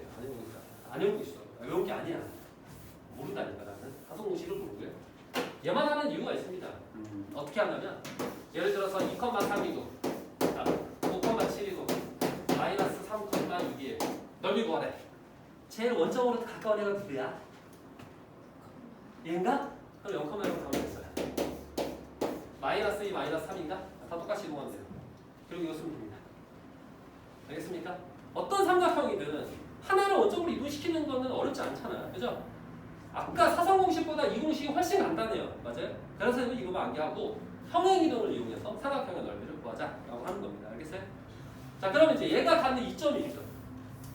안 해보고 있어. 외운 게 아니야. 모른다니까 나는. 사선공식을 모르고요. 얘만 하는 이유가 있습니다. 어떻게 하냐면 예를 들어서 2,3이고 5,7이고 마이너스 3,6이에요. 넓이 구하래. 제일 원점으로 가까운 애가 누구야? 얘인가? 그럼 0,1로 가면 됐어요. 마이너스 2, 마이너스 3인가? 다 똑같이 이동하면 돼요. 그리고 이거 쓰면 됩니다. 알겠습니까? 어떤 삼각형이든 하나를 원점으로 이동시키는 거는 어렵지 않잖아요. 그죠? 아까 사선공식보다 이 공식이 훨씬 간단해요. 맞아요? 그래서 이거만 암기하고 평행이동을 이용해서 삼각형의 넓이를 구하자라고 하는 겁니다. 알겠어요? 자, 그러면 이제 얘가 갖는 이점이 있죠.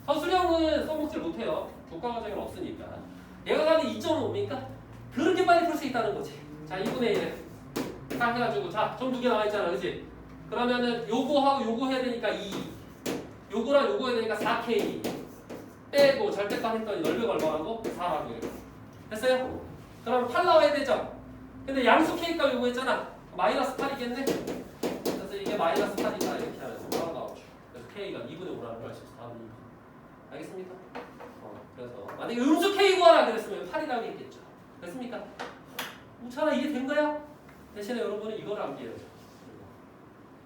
서술형은 써먹질 못해요. 교과 과정에는 없으니까. 얘가 갖는 이점은 뭡니까? 그렇게 빨리 풀 수 있다는 거지. 자, 2분의 1을 딱 해가지고 자, 점 두 개 나와 있잖아. 그치? 그러면은 요거하고 요거 해야 되니까 2 요거랑 요거 해야 되니까 4K 빼고 절대값 했더니 넓이가 얼마라고? 4라고 이렇게. 됐어요? 그럼 8 나와야 되죠? 근데 양수 K값 요구했잖아. 마이너스 8이겠네? 그래서 이게 마이너스 8이다 이렇게 하면 바로 나오죠. 그래서 K가 2분의 5라는 걸 알 수 있어. 다음 2분. 알겠습니까? 그래서 만약에 음수 K 구하라 그랬으면 8이라고 했겠죠. 됐습니까? 우찬아 이게 된 거야? 대신에 여러분은 이걸 암기해야죠.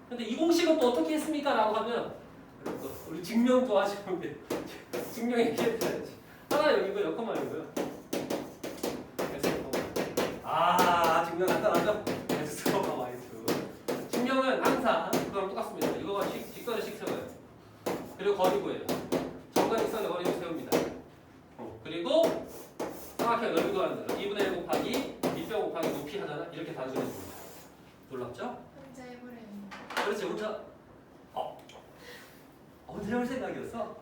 근데 이 공식은 또 어떻게 했습니까? 라고 하면 우리 증명 좋아하시는데 증명 얘기해야지. 하나 여기고 여건만 여기고요. 증명 간단하죠? X가 Y2. 증명은 항상 그거랑 똑같습니다. 이거가 직선을 씩 세워요. 그리고 거리 구해요. 정과 직선의 거리를 세웁니다. 그리고 정확하게 넓이 구하는 대로 2분의 1 곱하기 밑변 곱하기 높이 하잖아. 이렇게 단순해 줍니다. 놀랍죠? 혼자 해보려는. 그렇지 혼자 혼자 해볼 생각이었어?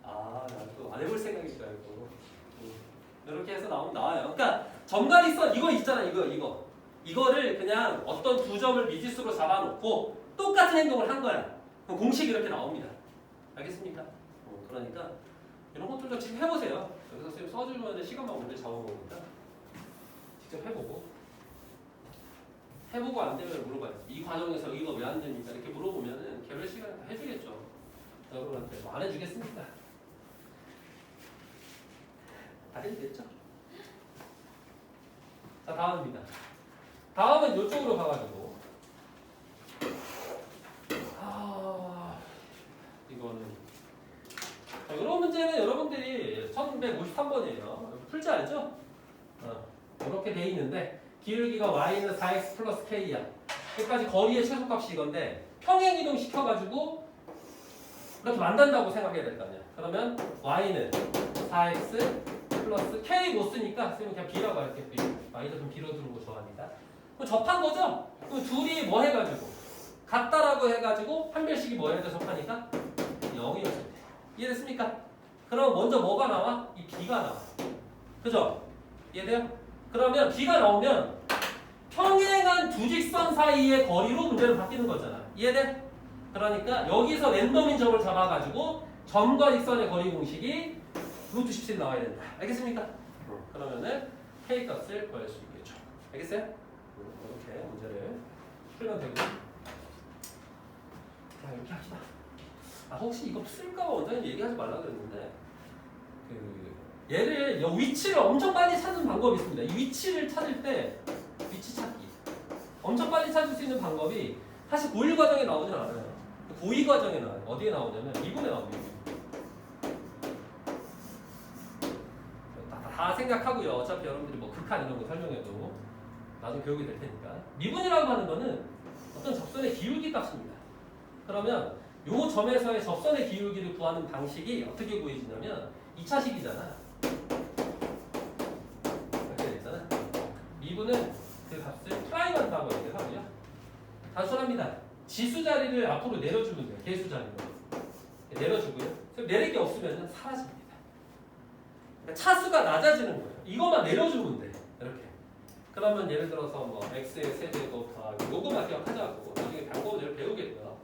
나도 안 해볼 생각인 줄 알고 이렇게 해서 나오면 나와요. 그러니까 점과직선 이거 있잖아 이거를 그냥 어떤 두 점을 미지수로 잡아놓고 똑같은 행동을 한 거야. 그럼 공식이 이렇게 나옵니다. 알겠습니까? 그러니까 이런 것들도 지금 해보세요. 여기서 선생님 써주면 시간만 오래 잡아먹으니까 직접 해보고 안 되면 물어봐요. 이 과정에서 이거 왜 안 됩니까? 이렇게 물어보면은 개별 시간에 다 해주겠죠. 여러분한테 안 해주겠습니다. 다 해주겠죠? 자 다음입니다. 다음은 이쪽으로 가가지고 이거는 이런 문제는 여러분들이 1153번이에요. 풀지 않죠? 이렇게 돼 있는데 기울기가 y는 4x 플러스 k야. 여기까지 거리의 최소값이 이건데 평행이동 시켜가지고 이렇게 만든다고 생각해야 될 거 아니야. 그러면 y는 4x 플러스 k 못 쓰니까 선생님 그냥 b라고 할게요. y도 좀 b로 두는 거 좋아합니다. 그럼 접한 거죠? 그럼 둘이 뭐 해가지고 같다라고 해가지고 한 별씩이 뭐 해야 돼 접하니까 0이었을 때. 이해됐습니까? 그럼 먼저 뭐가 나와? 이 b가 나와. 그죠? 이해돼요? 그러면 b가 나오면 평행한 두 직선 사이의 거리로 문제를 바뀌는 거잖아. 이해돼? 그러니까 여기서 랜덤인 점을 잡아가지고 점과 직선의 거리 공식이 루트 17 나와야 된다. 알겠습니까? 그러면은 k 값을 구할 수 있겠죠. 알겠어요? 이렇게 문제를 풀면 되고. 자 이렇게 합시다. 혹시 이거 쓸까 봐 원장님 얘기하지 말라 그랬는데 얘를 위치를 엄청 빨리 찾는 방법이 있습니다. 이 위치를 찾을 때 위치 찾기 엄청 빨리 찾을 수 있는 방법이 사실 고1 과정에 나오진 않아요. 고2 과정에 나와요. 어디에 나오냐면 미분에 나옵니다. 다 생각하고요. 어차피 여러분들이 뭐 극한 이런 거 설명해도 나중에 교육이 될 테니까. 미분이라고 하는 거는 어떤 접선의 기울기 값입니다. 그러면 요 점에서의 접선의 기울기를 구하는 방식이 어떻게 구해지냐면 2차식이잖아. 이렇게 되잖아. 미분은 그 값을 프라임 한다고 얘기를 하고요. 단순합니다. 지수 자리를 앞으로 내려주면 돼요. 개수 자리로. 내려주고요. 내릴 게 없으면 사라집니다. 그러니까 차수가 낮아지는 거예요. 이것만 내려주면 돼. 이렇게. 그러면 예를 들어서 뭐 x의 세제곱 더하기 요거만 기억하자고. 나중에 방법을 배우겠고요.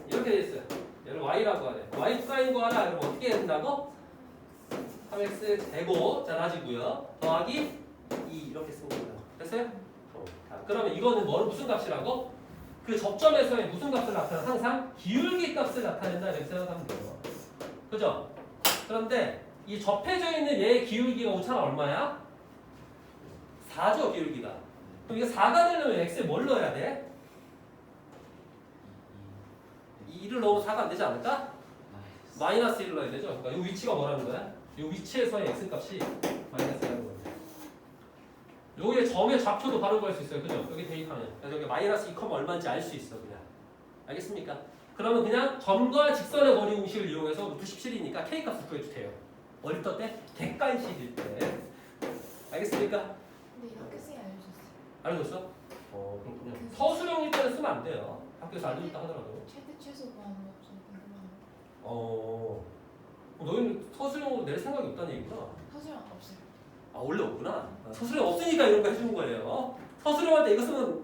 이렇게 돼 있어요. 얘를 y라고 하래. y 프라임 구하라. 그럼 어떻게 해야 된다고? 3x 제곱 잘라지고요. 더하기 2 이렇게 쓰는 거예요. 됐어요? 그러면 이거는 무슨 값이라고? 그 접점에서의 무슨 값을 나타내? 항상 기울기 값을 나타낸다 이렇게 생각하면 돼요. 그죠? 그런데 이 접해져 있는 얘의 기울기가 오차가 얼마야? 4죠 기울기가. 그럼 이게 4가 되려면 x에 뭘 넣어야 돼? 2를 넣으면 4가 안 되지 않을까? 마이너스 1을 넣어야 되죠. 그러니까 이 위치가 뭐라는 거야? 이 위치에서의 x 값이 마이너스 1이라는 거예요. 여기에 점의 좌표도 바로 구할 수 있어요. 그죠? 여기 대입하면. 그래서 여기 마이너스 2, 얼마인지 알 수 있어. 그냥. 알겠습니까? 그러면 그냥 점과 직선의 거리 공식을 이용해서 루트 17이니까 k 값을 구해주세요. 어릴 때? 객관식일 때. 알겠습니까? 근데 이렇게 쓰기 알려줬어요. 알려줬어? 그렇군요. 서술형일 때는 쓰면 안 돼요. 학교에서 알려줬다 하더라도. 최대 최소 구하는 거좀 궁금하고. 너희는 서술형으로 낼 생각이 없다는 얘기구나. 사실은 없어요. 원래 없구나. 서술형 없으니까 이런 거 해주는 거예요. 서술형 할 때 이거 쓰면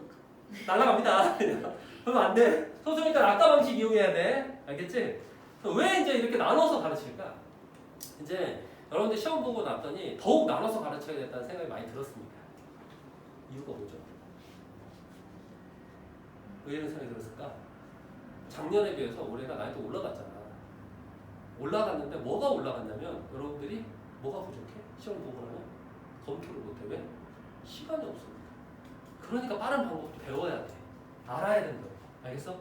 날라갑니다. 그러면 안 돼. 서술형 때 아까 방식 이용해야 돼. 알겠지? 왜 이제 이렇게 나눠서 가르칠까? 이제 여러분들 시험 보고 났더니 더욱 나눠서 가르쳐야겠다는 생각이 많이 들었습니다. 이유가 뭐죠? 왜 이런 생각이 들었을까? 작년에 비해서 올해가 나이도 올라갔잖아. 올라갔는데 뭐가 올라갔냐면 여러분들이 뭐가 부족해? 시험 보고 나면 검토를 못해. 왜? 시간이 없어. 그러니까 빠른 방법도 배워야 돼. 알아야 된다. 알겠어?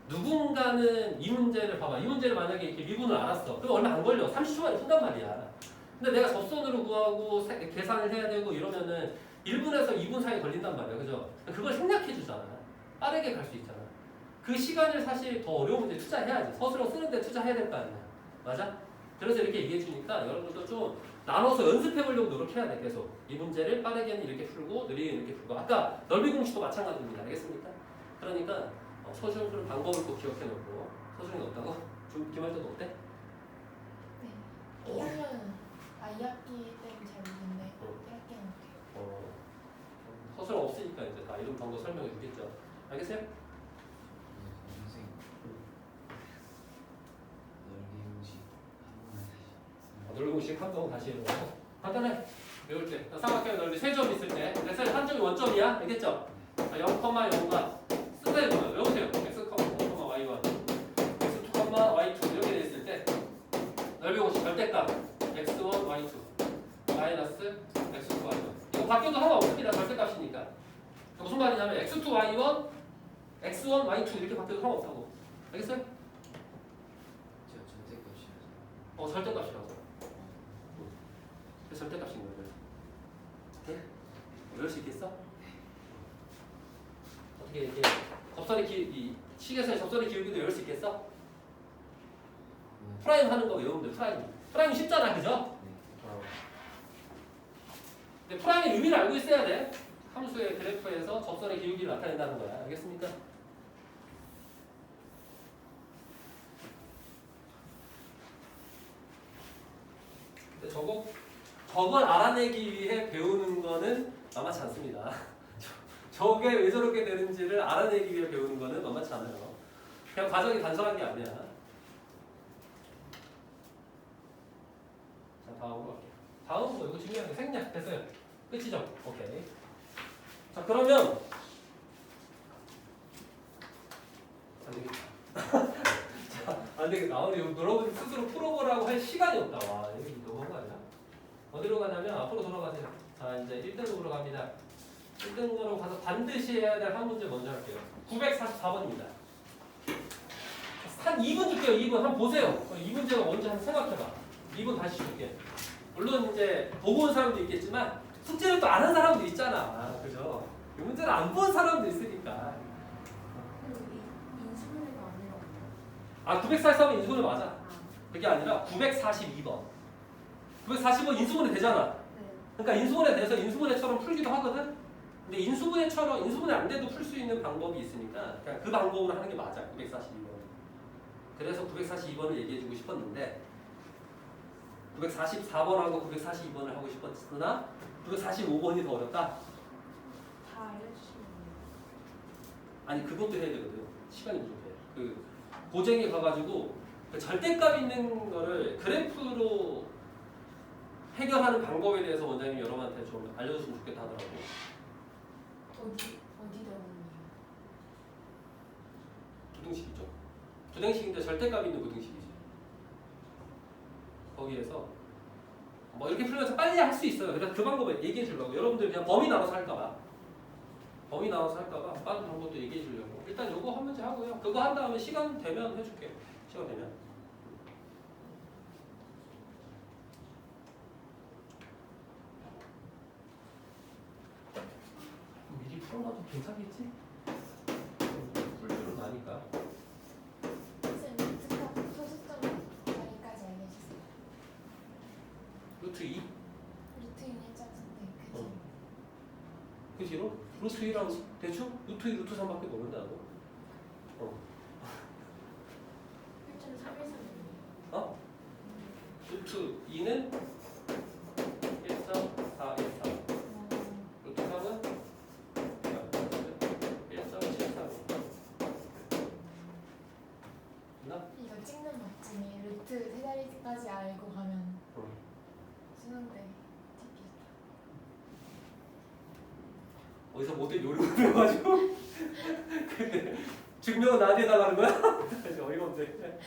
누군가는 이 문제를 봐봐. 이 문제를 만약에 이렇게 미분을 알았어. 그럼 얼마 안 걸려. 30초 만에 푼단 말이야. 근데 내가 접선으로 구하고 계산을 해야 되고 이러면은 1분에서 2분 사이 걸린단 말이야. 그죠? 그걸 생략해 주잖아. 빠르게 갈 수 있잖아. 그 시간을 사실 더 어려운 문제 투자해야지. 서술형 쓰는데 투자해야 될 거 아니야. 맞아? 그래서 이렇게 얘기해 주니까 여러분들도 좀 나눠서 연습해 보려고 노력해야 돼. 계속 이 문제를 빠르게는 이렇게 풀고 느리게 이렇게 풀고 아까 넓이 공식도 마찬가지입니다. 알겠습니까? 그러니까 서술형 푸는 방법을 꼭 기억해 놓고 서술형이 없다고? 김할때도 어때? 네. 2학년은 2학기 때는 잘 모르는데 1학기는 어때요? 서술형 없으니까 이제 다 이런 방법 설명해 주겠죠. 알겠어요? 선생님 넓이 공식 한 번에 다시. 넓이 공식 한 번 다시 해보고 간단해. 외울 때 삼각형 넓이 3점 있을 때 그래서 한 점이 원점이야. 알겠죠? 0,0과 쓰세요. 외우세요. x, y1 x2, y2 이렇게 돼 있을 때 넓이 공식 절대값 x1, y2 마이너스 x2, y1 이거 바뀌어도 상관없습니다. 절대값이니까. 무슨 말이냐면 x2, y1 x1, y2 이렇게 바뀌어도 상관없다고. 알겠어요? 제가 절대값이라서. 절대값이라서. 그래서 절대값인 거예요. 네? 외울 수 있겠어? 어떻게 이렇게 이 식에서의 접선의 기울기도 외울 수 있겠어? 프라임 하는 거 외우면 돼. 프라임 쉽잖아, 그죠? 근데 프라임의 의미를 알고 있어야 돼. 함수의 그래프에서 접선의 기울기를 나타낸다는 거야. 알겠습니까? 근데 저걸 알아내기 위해 배우는 거는 만만치 않습니다. 저게 왜 저렇게 되는지를 알아내기 위해 배우는 거는 만만치 않아요. 그냥 과정이 단순한 게 아니야. 자, 다음으로 갈게요. 다음 거 이거 중요한 게 생략 됐어요. 끝이죠? 오케이. 자, 그러면 안 되겠다. 자, 안 되겠다. 우리 여러분 스스로 풀어보라고 할 시간이 없다. 와, 여기 너무한 거 아니야? 어디로 가냐면 앞으로 돌아가세요. 자, 이제 1등으로 갑니다. 1등으로 가서 반드시 해야 될 한 문제 먼저 할게요. 944번입니다. 한 2분 줄게요. 2분 한번 보세요. 이 문제가 뭔지 한번 생각해봐. 2분 다시 줄게. 물론 이제 보고 온 사람도 있겠지만 숙제를 또 안 한 사람도 있잖아. 그죠? 이 문제를 안 본 사람도 있으니까. 인수분해가 아니라. 944번 인수분해 맞아. 그게 아니라 942번. 940번 인수분해 되잖아. 네. 그러니까 인수분해 돼서 인수분해처럼 풀기도 하거든. 근데 인수분해 안 돼도 풀 수 있는 방법이 있으니까 그냥 그 방법으로 하는 게 맞아. 942번. 그래서 942번을 얘기해주고 싶었는데 944번하고 942번을 하고 싶었으나 945번이 더 어렵다. 다 알려주시면 돼요. 아니 그것도 해야 되거든. 시간이 부족해. 그 고쟁이 가가지고 그 절대값 있는 거를 그래프로 해결하는 방법에 대해서 원장님이 여러분한테 좀 알려줬으면 좋겠다 하더라고. 어디 배우는요? 부등식이죠. 부등식인데 절대값 있는 부등식이지. 거기에서 뭐 이렇게 풀면서 빨리 할 수 있어요. 그래서 그 방법을 얘기해 주려고. 여러분들 그냥 범위 나눠서 할까봐. 빠른 방법도 얘기해 주려고. 일단 요거 한 문제 하고요. 그거 한 다음에 시간 되면 해줄게. 시간 되면. 미리 풀어놔도 괜찮겠지? 풀 줄은 아니까. 선생님 특허 소수점 여기까지 알려주세요. 루트 2? 루트 2 했잖아요. 그치? 그 뒤로? 루트 2랑 대충? 루트 2, 루트 3밖에 모른다고? 1.313이에요. 어? 루트 2는 1.413. 루트 3은 1.73. 됐나? 이거 찍는 맛집이 루트 세 자리까지 알고 가면 어디서 모델 요령을 배워가지고 근데 증명은 나한테 해달라는 거야? 어이가 없네.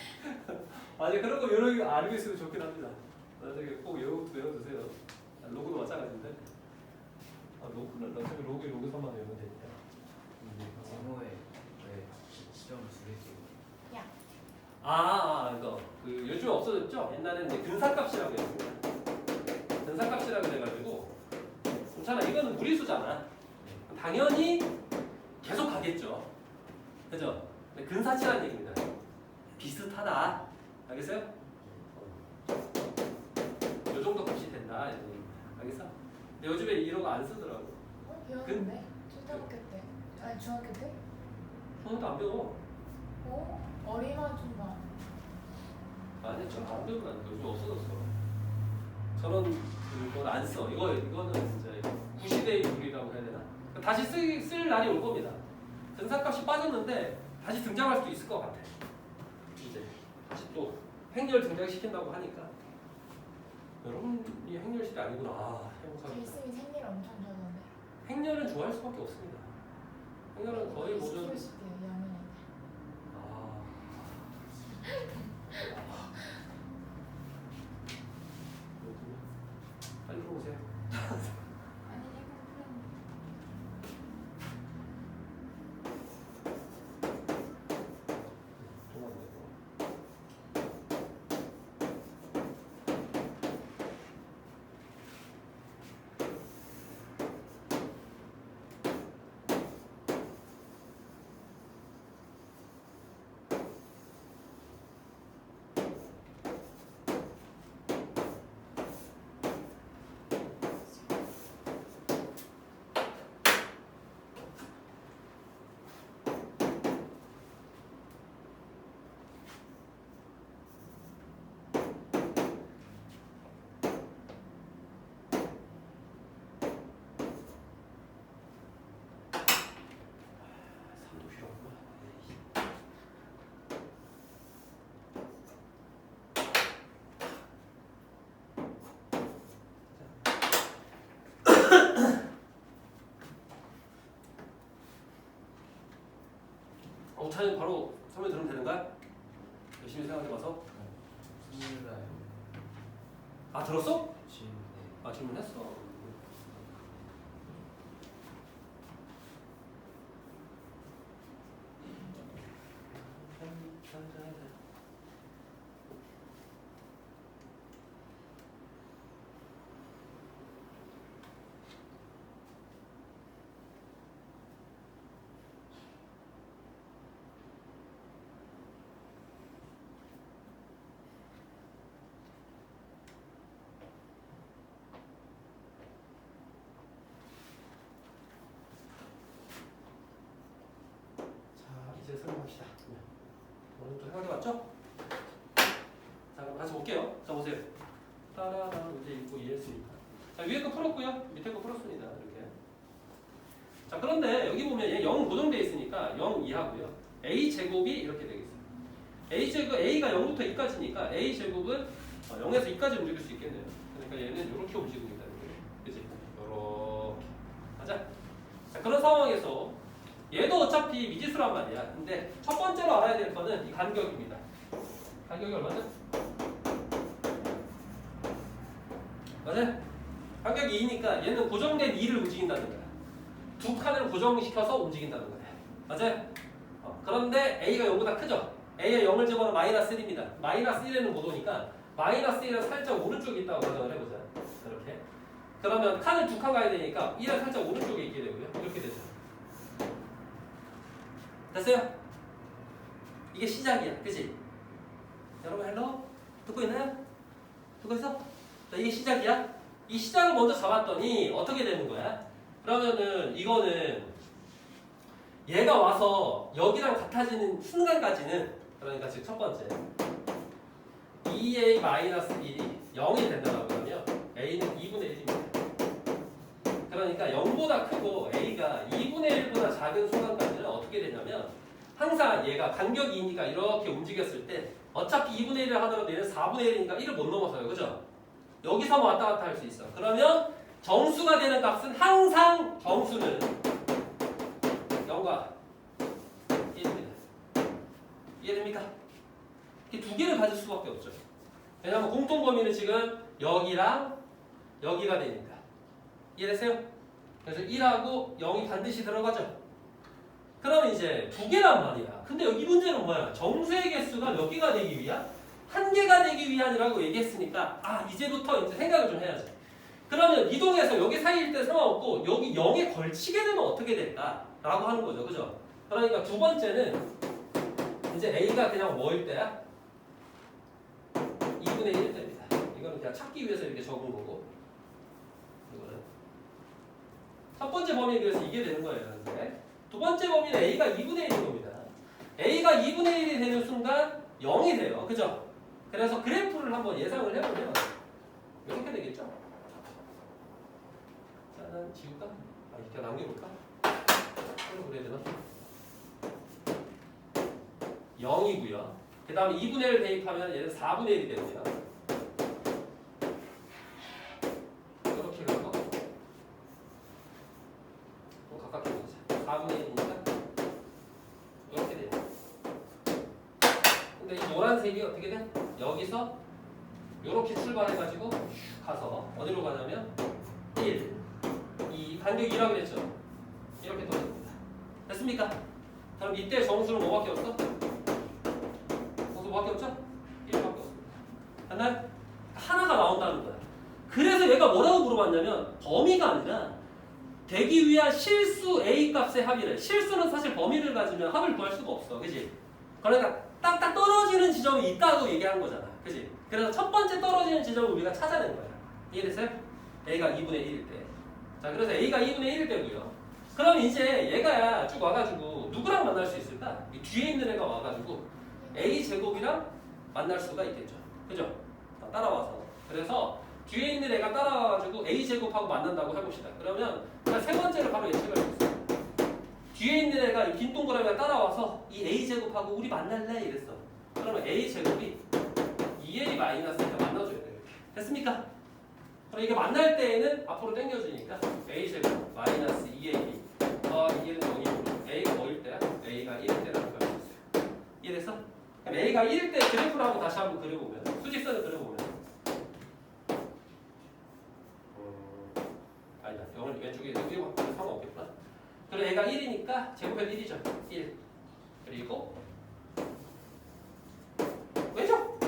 아니 그런 거 요령이 알고 있으면 좋긴 합니다. 나중에 꼭 외워두세요. 로그도 마찬가지인데. 로그는 어차피 로그서만 외우면 되니까. 제모에 왜 지점을 두 개 찍어? 이거 그 요즘 없어졌죠? 옛날에는 이제 근사값이라고 했습니다. 근사값이라고 해가지고 괜찮아. 이거는 무리수잖아. 당연히 계속 가겠죠. 그죠? 근데 근사치라는 얘기입니다. 비슷하다. 알겠어요? 요 정도 값이 된다. 이런 얘기입니다. 알겠어? 근데 요즘에 이런 거 안 쓰더라고. 배웠는데? 초등학교 때? 아니 중학교 때? 형도 안 배워. 어리만 중반. 아니, 저안 배우면 안 돼. 요즘 없어졌어. 저런 건 안 써. 이거는 진짜 구시대의 룰이라고 해야 되나? 다시 쓸 날이 올 겁니다. 근사값이 빠졌는데 다시 등장할 수도 있을 것 같아. 이제 다시 또 행렬 등장시킨다고 하니까 여러분이 행렬 시대 아니구나. 글쓰기 생일 엄청 좋아하는데. 행렬은 좋아할 수밖에 없습니다. 행렬은 거의 모든 글쓰기 싶대요, 야매네. 빨리 들어오세요. 아니 내가 그냥 삼도 필요 없구나. 오타는 바로 설명 들으면 되는 거야? 열심히 생각해봐서. 스물날 들었어? 네. 질문했어. 이제 설명합시다. 오늘 또 생각해봤죠? 자, 그럼 같이 볼게요. 자, 보세요. 따라라 문제 읽고 이해했으니까. 자, 위에 거 풀었고요. 밑에 거 풀었습니다. 이렇게. 자, 그런데 여기 보면 얘 0 고정되어 있으니까 0 이하고요. a 제곱이 이렇게 되겠어요. a 제곱 a가 0부터 2까지니까 a 제곱은 0에서 2까지 움직일 수 있겠네요. 그러니까 얘는 이렇게 움직이고 있다는 거예요. 그치? 이렇게. 가자. 자, 그런 상황에서 얘도 어차피 미지수란 말이야. 근데 첫 번째로 알아야 될 거는 이 간격입니다. 간격이 얼마죠? 맞아요? 간격이 2니까 얘는 고정된 2를 움직인다는 거야. 두 칸을 고정시켜서 움직인다는 거야. 맞아요? 그런데 A가 0보다 크죠? A에 0을 집어넣으면 마이너스 1입니다. 마이너스 1에는 못 오니까 마이너스 1은 살짝 오른쪽에 있다고 가정을 해보자. 이렇게. 그러면 칸을 두 칸 가야 되니까 1은 살짝 오른쪽에 있게 되고요. 이렇게 되죠. 됐어요? 이게 시작이야. 그치? 여러분 헬로? 듣고 있나요? 듣고 있어? 자, 이게 시작이야. 이 시작을 먼저 잡았더니 어떻게 되는 거야? 그러면은 이거는 얘가 와서 여기랑 같아지는 순간까지는, 그러니까 지금 첫 번째 2a-1이 0이 된다고 하면 a는 2분의 1입니다. 그러니까 0보다 크고 a가 2분의 1보다 작은 순간까지는 어떻게 되냐면 항상 얘가 간격이 2니까 이렇게 움직였을 때 어차피 2분의 1을 하더라도 얘는 4분의 1이니까 1을 못 넘어서요. 그죠? 여기서 왔다 갔다 할 수 있어. 그러면 정수가 되는 값은 항상 정수는 가질 수밖에 없죠. 왜냐하면 공통 범위는 지금 여기랑 여기가 되니까. 이해됐어요? 그래서 1하고 0이 반드시 들어가죠. 그럼 이제 두 개란 말이야. 근데 여기 문제는 뭐야? 정수의 개수가 몇 개가 되기 위한? 한 개가 되기 위한이라고 얘기했으니까 이제부터 이제 생각을 좀 해야지. 그러면 이동해서 여기 사이일 때 상관없고 여기 0에 걸치게 되면 어떻게 될까라고 하는 거죠. 그죠? 그러니까 두 번째는 이제 A가 그냥 뭐일 때야? 2분의 1일 때입니다. 이거는 그냥 찾기 위해서 이렇게 적은 거고 이거는 첫 번째 범위에 비해서 이게 되는 거예요. 근데 두 번째 범위는 A가 2분의 1인 겁니다. A가 2분의 1이 되는 순간 0이 돼요. 그죠? 그래서 그래프를 한번 예상을 해보면 이렇게 되겠죠? 짠, 지울까? 이렇게 남겨볼까? 이렇게 그래야 되나? 0이고요. 그 다음에 2분의 1 대입하면 얘는 4분의 1이 되고요. 이렇게 가고 좀 가깝게 보자. 4분의 1이니까 이렇게 돼요. 근데 이 노란색이 어떻게 돼? 여기서 이렇게 출발해가지고 가서 어디로 가냐면 1, 2, 간격 2라고 그랬죠? 이렇게 떨어집니다. 됐습니까? 그럼 이때 정수는 뭐밖에 없어? 뭐밖에 없죠? 1밖에 없습니다. 하나? 하나가 나온다는 거야. 그래서 얘가 뭐라고 물어봤냐면 범위가 아니라 되기 위한 실수 A 값의 합이래. 실수는 사실 범위를 가지면 합을 구할 수가 없어. 그지? 그러니까 딱딱 떨어지는 지점이 있다고 얘기한 거잖아. 그지? 그래서 첫 번째 떨어지는 지점을 우리가 찾아낸 거야. 이해됐어요? A가 2분의 1일 때. 자, 그래서 A가 2분의 1일 때고요. 그럼 이제 얘가 쭉 와가지고 누구랑 만날 수 있을까? 이 뒤에 있는 애가 와가지고 A제곱이랑 만날 수가 있겠죠. 그죠? 따라와서. 그래서 뒤에 있는 애가 따라와가지고 A제곱하고 만난다고 해봅시다. 그러면 세 번째를 바로 예측을 해보세요. 뒤에 있는 애가 이 빈 동그라미가 따라와서 이 A제곱하고 우리 만날래? 이랬어. 그러면 A제곱이 2A 마이너스 이렇게 만나줘야 돼요. 이렇게. 됐습니까? 그럼 이게 만날 때에는 앞으로 당겨주니까 A제곱 마이너스 2AB 더하기 1은 0이고 A가 뭐일 때야? A가 1일 때라는 걸 알수 있어요. 이해됐어? 그럼 A가 1일 때 그래프를 한번 다시 한번 그려보면 수직선을 그려보면 아니다. 영을 왼쪽에 여기 바꾸면 상관없겠구나. 그리고 A가 1이니까 제곱해도 1이죠. 1 그리고 왼쪽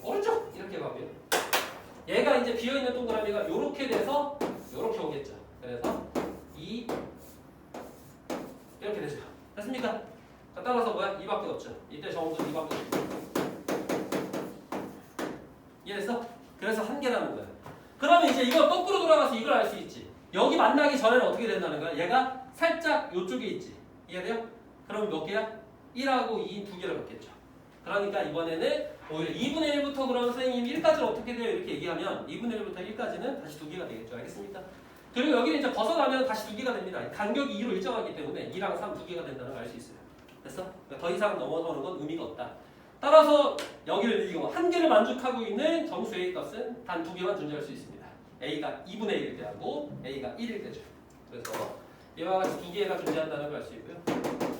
오른쪽 이렇게 가고요. 얘가 이제 비어있는 동그라미가 이렇게 돼서 이렇게 오겠죠. 그래서 2 이렇게 되죠. 됐습니까? 따라서 뭐야? 2밖에 없죠. 이때 정수 2밖에 없죠. 이해됐어? 그래서 한 개라는 거야. 그러면 이제 이거 거꾸로 돌아가서 이걸 알 수 있지. 여기 만나기 전에는 어떻게 된다는 거야? 얘가 살짝 이쪽에 있지. 이해돼요? 그럼 몇 개야? 1하고 2인 두 개를 갖겠죠. 그러니까 이번에는 오히려 2분의 1부터 그러면 선생님 1까지는 어떻게 돼요? 이렇게 얘기하면 2분의 1부터 1까지는 다시 두 개가 되겠죠. 알겠습니까? 그리고 여기를 이제 벗어나면 다시 두 개가 됩니다. 간격이 2로 일정하기 때문에 2랑 3 두 개가 된다는 걸 알 수 있어요. 됐어? 더 이상 넘어서는 건 의미가 없다. 따라서 여기를 이거 한 개를 만족하고 있는 정수 A 값은 단 두 개만 존재할 수 있습니다. A가 2분의 1일 때하고 A가 1일 때죠. 그래서 이와 같이 두 개가 존재한다는 걸 알 수 있고요.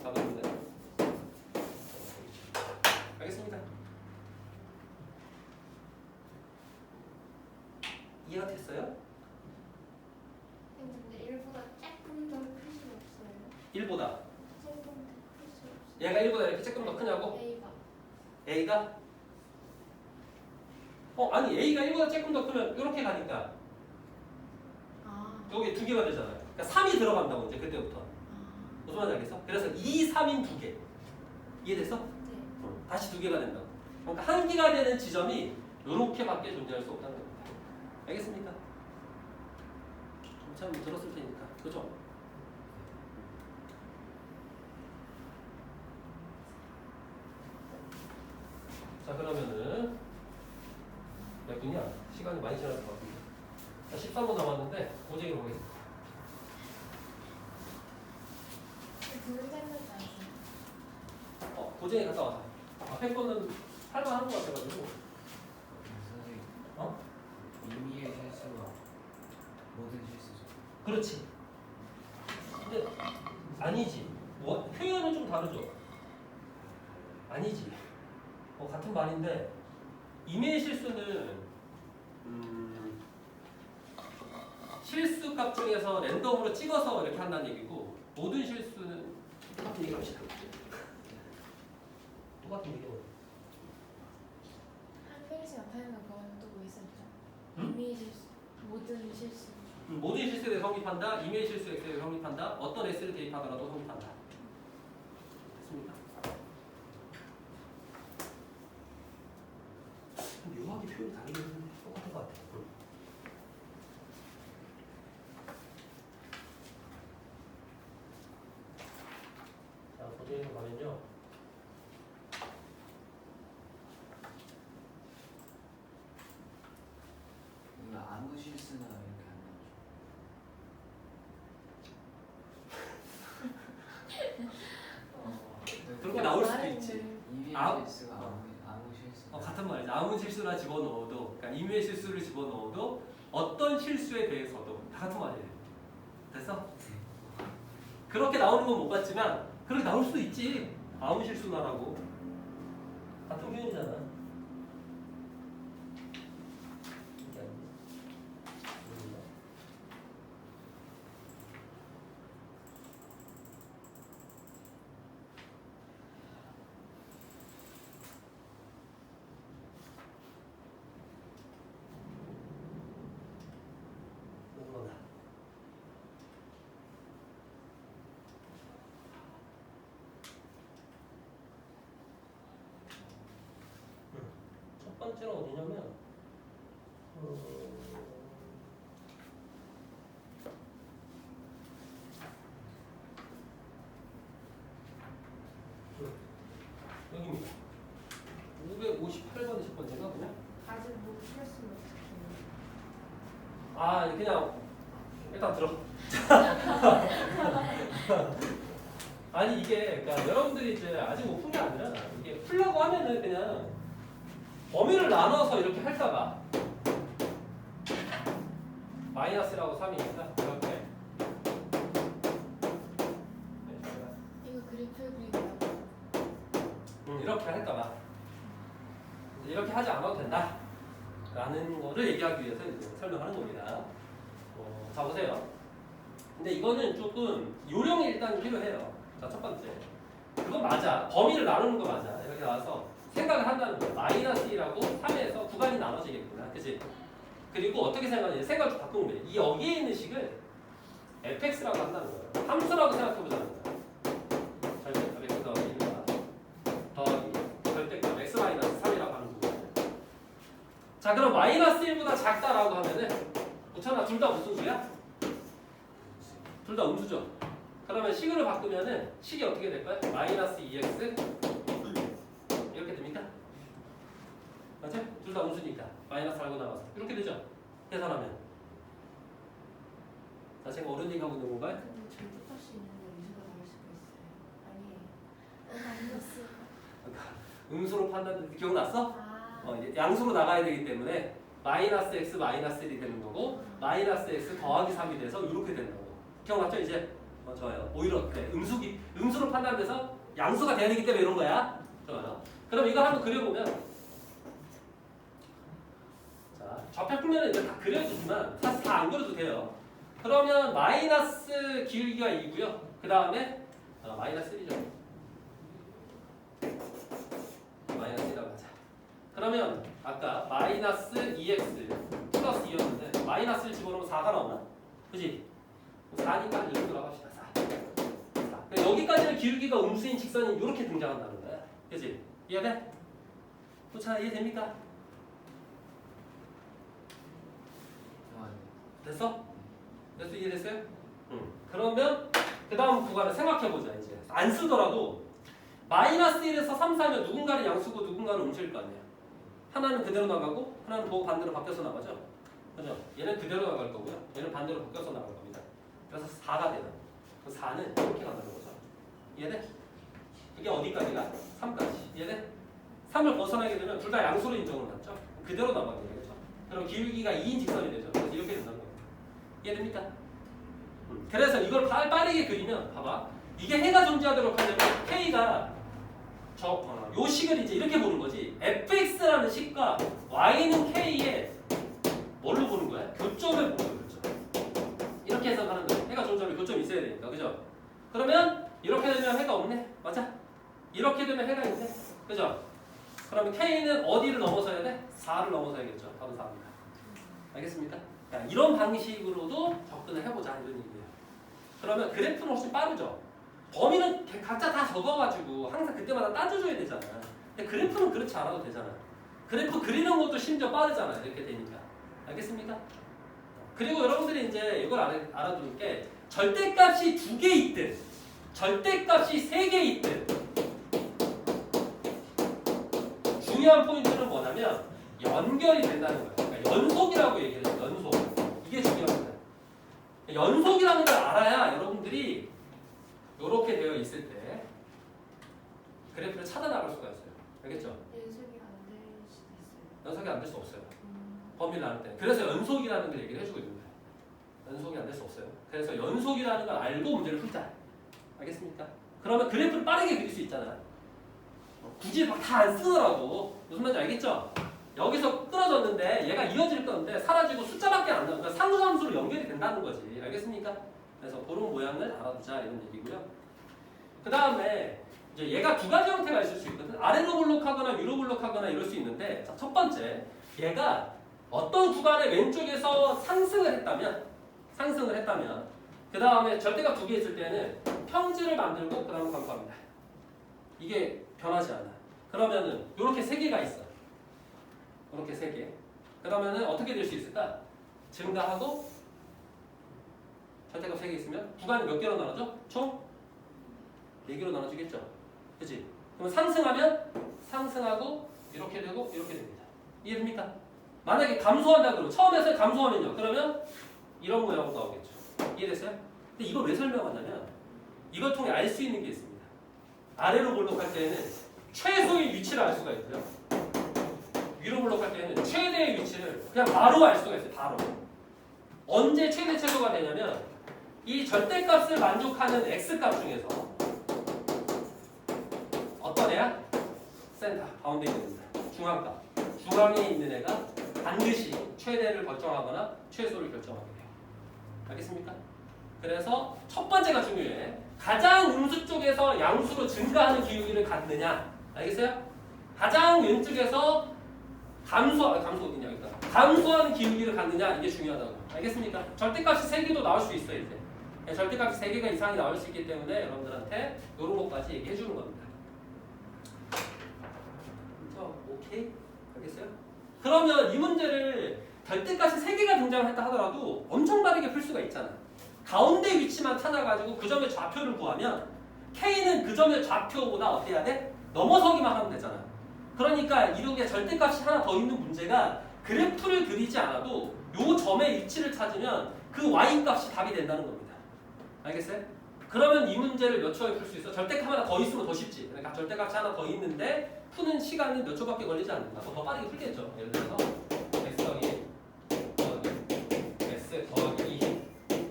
답은 알겠습니다. 이해가 됐어요? 근데 1보다 조금 더 클 수 없어요. 1보다 조금 더 클 수 없어요. 얘가 1보다 이렇게 조금 더 크냐고? A가? 아니 A가 1보다 조금 더 크면 이렇게 가니까 여기 두 개가 되잖아요. 그러니까 3이 들어간다고 이제 그때부터. 무슨 말인지 알겠어? 그래서 2, 3인 두 개. 이해됐어? 네. 다시 두 개가 된다고. 그러니까 한 개가 되는 지점이 이렇게밖에 존재할 수 없다는 겁니다. 알겠습니까? 참 들었을 테니까. 그죠? 자, 그러면은 몇 분이야? 시간이 많이 지났을 것 같은데. 자, 13분 남았는데 고쟁이로 보겠습니다. 두분 생각이 나세요? 고쟁이 갔다 와서. 앞에 거는 할만한 것 같아가지고. 선생님, 어? 의미의 실수가 모든 실수죠. 그렇지. 근데 아니지. 뭐, 표현은 좀 다르죠. 아니지. 같은 말인데 임의의 실수는 실수값 중에서 랜덤으로 찍어서 이렇게 한다는 얘기고 모든 실수는 똑같은 얘기 합시다. 똑같은 얘기. 한글씨 나타내는 거는 또 뭐 있었죠? 응? 이미 실수, 모든 실수. 모든 실수에 대해 성립한다. 임의의 실수 X에 대해 성립한다. 어떤 S를 대입하더라도 성립한다. 됐습니까? 묘하게 표현이 다르긴 한데 똑같은 것 같아. 자, 도대에서 가면요. 이거 아무 실수나 이렇게 안 나오죠. 그렇게 나올 수도 있지. 이미의 아, 실수가 아무 실수. 같은 말이지. 아무 실수나 집어넣어도, 그러니까 임의의 실수를 집어넣어도 어떤 실수에 대해서도 다 같은 말이에요. 됐어? 그렇게 나오는 건 못 봤지만 그렇게 나올 수도 있지. 아무 실수나라고. 같은 표현이잖아. 첫 번째는 어디냐면 여기입니다. 558번이 첫 번째가 그냥 아직 못 풀었으면 어떡해. 그냥 일단 들어. 아니 이게 그러니까 여러분들이 이제 아직 못 푼 게 아니라 이게 풀려고 하면은 그냥 범위를 나눠서 이렇게 할까봐 마이너스라고 3이니까 이렇게 이거 그리프 그리고요. 이렇게 할까봐 이렇게 하지 않아도 된다 라는 거를 얘기하기 위해서 이제 설명하는 겁니다. 자 보세요. 근데 이거는 조금 요령이 일단 필요해요. 자 첫 번째 그건 맞아. 범위를 나누는 거 맞아. 이렇게 나와서 생각을 한다는 거야. 마이너스 1하고 3에서 구간이 나눠지겠구나. 그치? 그리고 어떻게 생각하냐. 생각을 좀 바꾸면 돼. 이 여기에 있는 식을 fx라고 한다는 거예요. 함수라고 생각해보자는 거야. 절대값 x 더하기 1과 더하기 절대값 x 마이너스 3이라고 하는 거예요. 자 그럼 마이너스 1보다 작다라고 하면은 그렇잖아. 둘 다 무슨 수야? 둘 다 음수죠. 그러면 식으로 바꾸면은 식이 어떻게 될까요? 마이너스 2x 이렇게 됩니까? 맞죠? 둘 다 음수니까 마이너스 알고 나가서 이렇게 되죠? 계산하면. 자 제가 옳은 얘기하고 있는 건가요? 근데 절대값 수 있는데 음수가 다를 수가 있어요. 아니에요. 마이너스. 음수로 판단 기억났어? 아. 이제 양수로 나가야 되기 때문에 마이너스 x 마이너스 1이 되는 거고 마이너스 x 더하기 3이 돼서 이렇게 되는 거고. 기억났죠 이제? 좋아요. 오히려 그래. 음수로 판단돼서 양수가 돼야 되기 때문에 이런 거야. 좋아요. 그럼 이거 한번 그려보면 자 좌표 풀면은 이제 다 그려주지만 사실 다 안 그려도 돼요. 그러면 마이너스 기울기가 2고요. 그 다음에 마이너스 1이죠. 마이너스 1이라고 하자. 그러면 아까 마이너스 2x 플러스 2였는데 마이너스 1 집어넣으면 4가 나오나? 그지? 4니까 이렇게 들어갑시다. 4. 여기까지는 기울기가 음수인 직선이 이렇게 등장한다는 거야. 그지? 이해돼? 자, 이해됩니까? 됐어? 됐어? 이해됐어요? 응. 그러면 그 다음 구간을 생각해보자. 이제 안 쓰더라도 마이너스 1에서 3, 4면 누군가는 양수고 누군가는 음수일 거 아니야. 하나는 그대로 나가고 하나는 반대로 바뀌어서 나가죠. 그죠? 얘는 그대로 나갈 거고요. 얘는 반대로 바뀌어서 나갈 겁니다. 그래서 4가 되는. 그 4는 이렇게 간다는 거죠. 이해돼? 이게 어디까지가? 3까지. 이해돼? 3을 벗어나게 되면 둘 다 양수로 인정을 받죠. 그대로 나가게 되겠죠. 그럼 기울기가 2인 직선이 되죠. 그래서 이렇게 된다는 거예요. 이해됩니까? 그래서 이걸 빠르게 그리면 봐봐. 이게 해가 존재하도록 하려면 K가 요 식을 이제 이렇게 보는 거지. fx라는 식과 y는 k의 뭘로 보는 거야? 교점을 보는 거야. 교점. 이렇게 해석하는 거야. 해가 종점에 교점이 있어야 되니까, 그죠? 그러면 이렇게 되면 해가 없네, 맞아? 이렇게 되면 해가 있네, 그죠? 그러면 k는 어디를 넘어서야 돼? 4를 넘어서야겠죠. 답은 4입니다. 알겠습니까? 자, 이런 방식으로도 접근을 해보자 이런 얘기예요. 그러면 그래프는 훨씬 빠르죠. 범위는 각자 다 적어가지고 항상 그때마다 따져줘야 되잖아. 근데 그래프는 그렇지 않아도 되잖아. 그래프 그리는 것도 심지어 빠르잖아. 이렇게 되니까. 알겠습니까? 그리고 여러분들이 이제 이걸 알아두는 게 절대값이 2개 있든 절대값이 3개 있든 중요한 포인트는 뭐냐면 연결이 된다는 거예요. 그러니까 연속이라고 얘기를 해요. 연속. 이게 중요합니다. 연속이라는 걸 알아야 여러분들이 이렇게 되어 있을 때 그래프를 찾아나갈 수가 있어요. 알겠죠? 연습이 안 될 수도 있어요. 연속이 안 될 수 없어요. 범위를 나눌 때. 그래서 연속이라는 걸 얘기를 해주고 있는 거예요. 연속이 안 될 수 없어요. 그래서 연속이라는 걸 알고 문제를 풀자. 알겠습니까? 그러면 그래프를 빠르게 그릴 수 있잖아. 굳이 막 다 안 쓰더라도 무슨 말인지 알겠죠? 여기서 끊어졌는데 얘가 이어질 건데 사라지고 숫자밖에 안 나오니까 상수함수로 연결이 된다는 거지. 알겠습니까? 그래서 그런 모양을 알아두자 이런 얘기고요. 그 다음에 이제 얘가 두 가지 형태가 있을 수 있거든. 아래로 블록하거나 위로 블록하거나 이럴 수 있는데, 자, 첫 번째 얘가 어떤 구간의 왼쪽에서 상승을 했다면 그 다음에 절대값 2개 있을 때는 평지를 만들고 그 다음 감소합니다. 이게 변하지 않아. 그러면은 이렇게 3개가 있어. 이렇게 3개. 그러면은 어떻게 될 수 있을까? 증가하고 절대값 3개 있으면 구간이 몇 개로 나눠져? 총 4개로 나눠지겠죠? 그치? 그럼 상승하면 상승하고 이렇게 되고 이렇게 됩니다. 이해됩니까? 만약에 감소한다 그러면 처음에서 감소하면요. 그러면 이런 모양으로 나오겠죠. 이해됐어요? 근데 이걸 왜 설명하냐면 이걸 통해 알 수 있는 게 있습니다. 아래로 볼록할 때는 최소의 위치를 알 수가 있고요. 위로 볼록할 때는 최대의 위치를 그냥 바로 알 수가 있어요. 바로. 언제 최대 최소가 되냐면 이 절대값을 만족하는 x값 중에서 어떤 애야? 센터, 가운데 있는 애다. 중앙값. 중앙에 있는 애가 반드시 최대를 결정하거나 최소를 결정하게 돼요. 알겠습니까? 그래서 첫 번째가 중요해. 가장 음수 쪽에서 양수로 증가하는 기울기를 갖느냐. 알겠어요? 가장 왼쪽에서 감소 어디냐 일단 감소하는 기울기를 갖느냐 이게 중요하다고. 알겠습니까? 절대값이 3개도 나올 수 있어요 이제. 절대값이 3개가 이상이 나올 수 있기 때문에 여러분들한테 이런 것까지 얘기해 주는 겁니다. 그렇죠? 오케이? 알겠어요? 그러면 이 문제를 절대값이 3개가 등장했다 하더라도 엄청 다르게 풀 수가 있잖아. 가운데 위치만 찾아가지고 그 점의 좌표를 구하면 K는 그 점의 좌표보다 어떻게 해야 돼? 넘어서기만 하면 되잖아. 그러니까 이렇게 절대값이 하나 더 있는 문제가 그래프를 그리지 않아도 요 점의 위치를 찾으면 그 Y값이 답이 된다는 겁니다. 알겠어요? 그러면 이 문제를 몇 초에 풀 수 있어? 절대값 하나 더 있으면 더 쉽지. 그러니까 절대값이 하나 더 있는데 푸는 시간은 몇 초밖에 걸리지 않는다. 더 빠르게 풀겠죠. 예를 들어서 x 더하기 x 더하기 2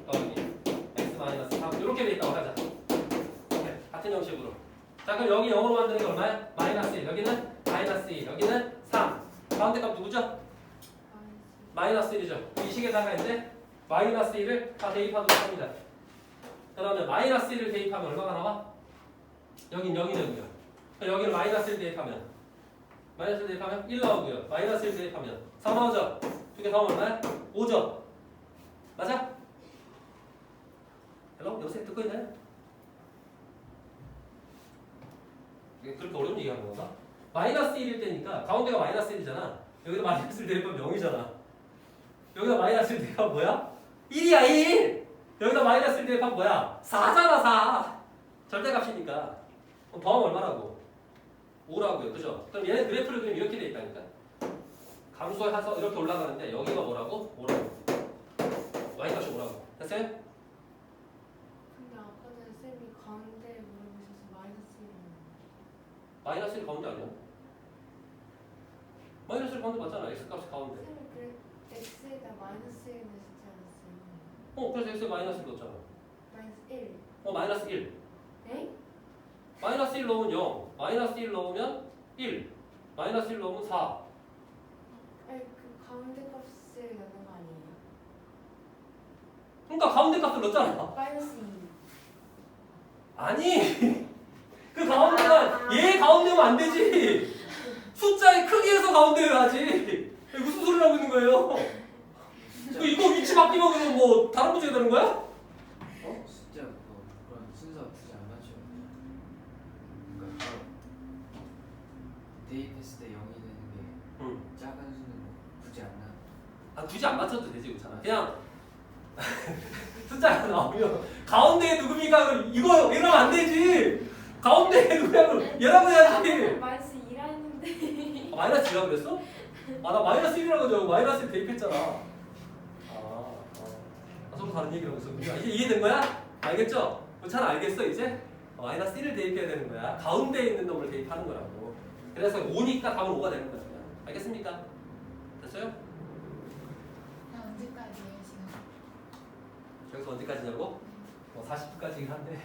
더하기 x 마이너스 3 이렇게 돼 있다고 하자. 네, 같은 형식으로. 자 그럼 여기 0으로 만드는 게 얼마야? 마이너스 1. 여기는 마이너스 2. 여기는 3. 가운데 값 누구죠? 마이너스 1이죠. 이 식에다가 이제 마이너스 1을 다 대입하도록 합니다. 그러면 마이너스 1을 대입하면 얼마가 나와? 여긴 0이거든요. 여기를 마이너스 1 대입하면 마이너스 1 대입하면 1 나오고요. 마이너스 1 대입하면 4 나오죠. 두 개 더하면 얼마야? 5죠. 맞아? 헬로? 여보세요? 듣고 있나요? 이게 그렇게 어려운 얘기하는 건가? 마이너스 1일 때니까 가운데가 마이너스 1이잖아. 여기다 마이너스 1 대입하면 0이잖아. 여기다 마이너스 1 대입하면 뭐야? 1이야 1! 여기다 마이너스 1 대입하면 뭐야? 4잖아 4! 절대값이니까. 그럼 더하면 얼마라고? 5라고요. 그죠? 그럼 얘네 그래프를 그리면 이렇게 돼 있다니까. 감소해서 이렇게 올라가는데 여기가 뭐라고? 5라고. Y값이 5라고. 됐어요? 근데 아까는 쌤이 가운데 물어보셔서 마이너스 1이었는데 마이너스 1 가운데 아니야? 마이너스 1 가운데 맞잖아. X값이 가운데. 쌤이 그래 x에다 마이너스 1 넣으시지 않았어요? 그래서 X에 마이너스 1 넣었잖아. 마이너스 1 마이너스 1. 에? 마이너스 1 넣으면 0, 마이너스 1 넣으면 1, 마이너스 1 넣으면 4. 아니 그 가운데 값을 넣는 거 아니에요? 그러니까 가운데 값을 넣었잖아. 마이너스 2. 아니 그 가운데가 얘 가운데면 안 되지. 숫자의 크기에서 가운데 해야지. 무슨 소리를 하고 있는 거예요? 이거 위치 바뀌면 그럼 뭐 다른 문제가 되는 거야? 숫자 그런 순서 굳이 안 맞춰요. 그러니까 대입했을 때 0이 되는 게 응. 작은 수는 굳이 안 나. 아 굳이 안 맞춰도 되지 그렇잖아. 그냥 숫자가 나오면 가운데에 누굽니까? 이거 이러면 안 되지. 가운데에 누구야? 얘라고 해야지. 마이너스 2라 했는데. 마이너스 2라고 그랬어? 아 나 마이너스 1이라고 저 마이너스 1 대입했잖아. 서로 다른 얘기를 하고 있었군요. 이제 이해된 거야? 알겠죠? 잘 알겠어 이제? 마이너스 1을 대입해야 되는 거야. 가운데에 있는 놈을 대입하는 거라고. 그래서 5니까 답은 5가 되는 거야. 알겠습니까? 됐어요? 나 언제까지예요 지금? 여기서 언제까지냐고? 40분까지긴 한데